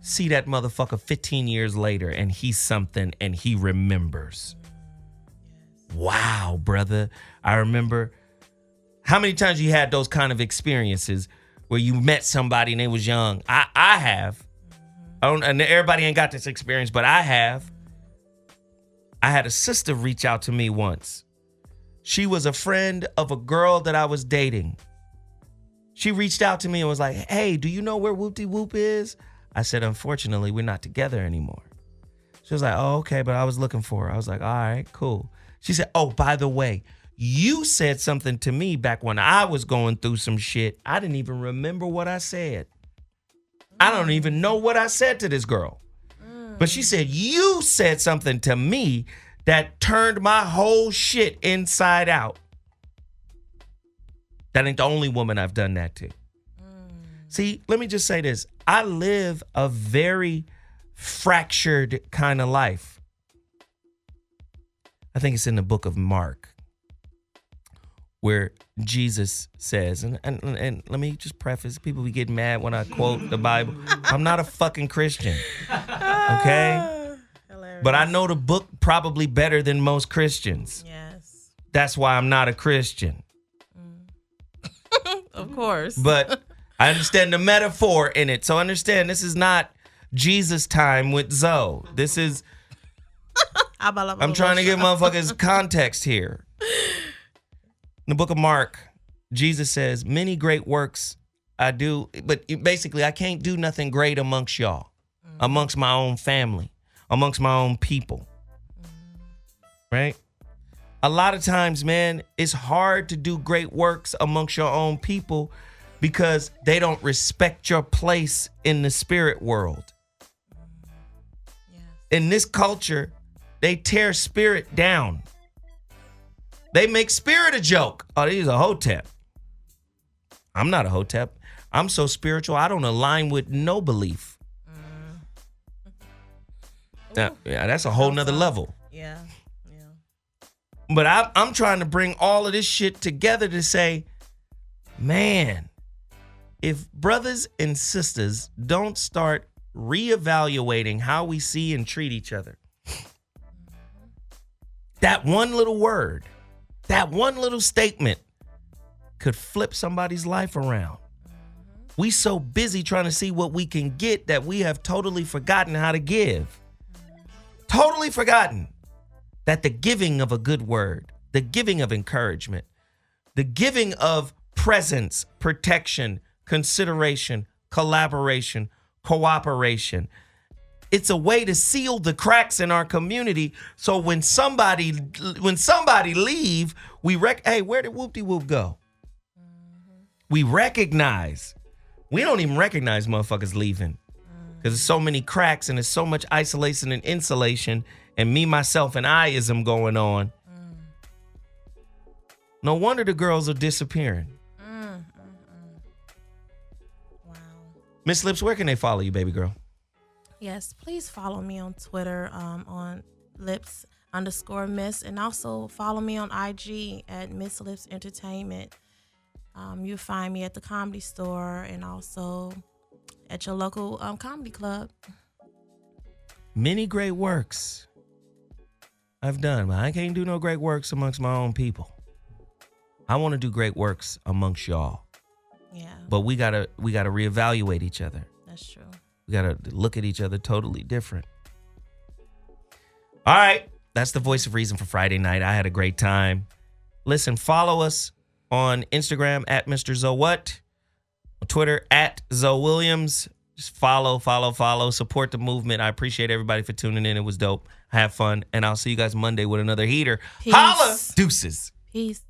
See that motherfucker 15 years later, and he's something, and he remembers. Wow, brother. I remember how many times you had those kind of experiences where you met somebody and they was young. I have. And everybody ain't got this experience, but I have. I had a sister reach out to me once. She was a friend of a girl that I was dating. She reached out to me and was like, hey, do you know where Whoop-de-Whoop is? I said, unfortunately, we're not together anymore. She was like, oh, okay, but I was looking for her. I was like, all right, cool. She said, oh, by the way, you said something to me back when I was going through some shit. I didn't even remember what I said. I don't even know what I said to this girl. But she said, you said something to me that turned my whole shit inside out. That ain't the only woman I've done that to. See, let me just say this. I live a very fractured kind of life. I think it's in the book of Mark, where Jesus says, and let me just preface, people be getting mad when I quote the Bible. I'm not a fucking Christian, okay? Hilarious. But I know the book probably better than most Christians. Yes. That's why I'm not a Christian. Of course. But I understand the metaphor in it. So understand, this is not Jesus time with Zoe. This is... I'm trying to give motherfuckers context here. In the book of Mark, Jesus says, many great works I do. But basically, I can't do nothing great amongst y'all, amongst my own family, amongst my own people. Right? A lot of times, man, it's hard to do great works amongst your own people because they don't respect your place in the spirit world. In this culture, they tear spirit down. They make spirit a joke. Oh, he's a hotep. I'm not a hotep. I'm so spiritual, I don't align with no belief. Now, yeah, that's a whole nother level. Yeah. But I'm trying to bring all of this shit together to say, man, if brothers and sisters don't start reevaluating how we see and treat each other, that one little word, that one little statement could flip somebody's life around. We so busy trying to see what we can get that we have totally forgotten how to give. Totally forgotten that the giving of a good word, the giving of encouragement, the giving of presence, protection, consideration, collaboration, cooperation, it's a way to seal the cracks in our community. So when somebody leave, we hey, where did Whoop-de-Whoop go? We recognize. We don't even recognize motherfuckers leaving because there's so many cracks and there's so much isolation and insulation and me, myself, and I-ism going on. No wonder the girls are disappearing. Wow. Miss Lips, where can they follow you, baby girl? Yes, please follow me on Twitter on lips_miss, and also follow me on IG at Miss Lips Entertainment. You'll find me at the Comedy Store and also at your local comedy club. Many great works I've done, but I can't do no great works amongst my own people. I want to do great works amongst y'all. Yeah. But we gotta reevaluate each other. That's true. We gotta look at each other totally different. All right, that's the Voice of Reason for Friday night. I had a great time. Listen, follow us on Instagram at Mr. ZoWhat, on Twitter at ZoWilliams. Just follow, support the movement. I appreciate everybody for tuning in. It was dope. Have fun, and I'll see you guys Monday with another heater. Peace. Holla, deuces. Peace.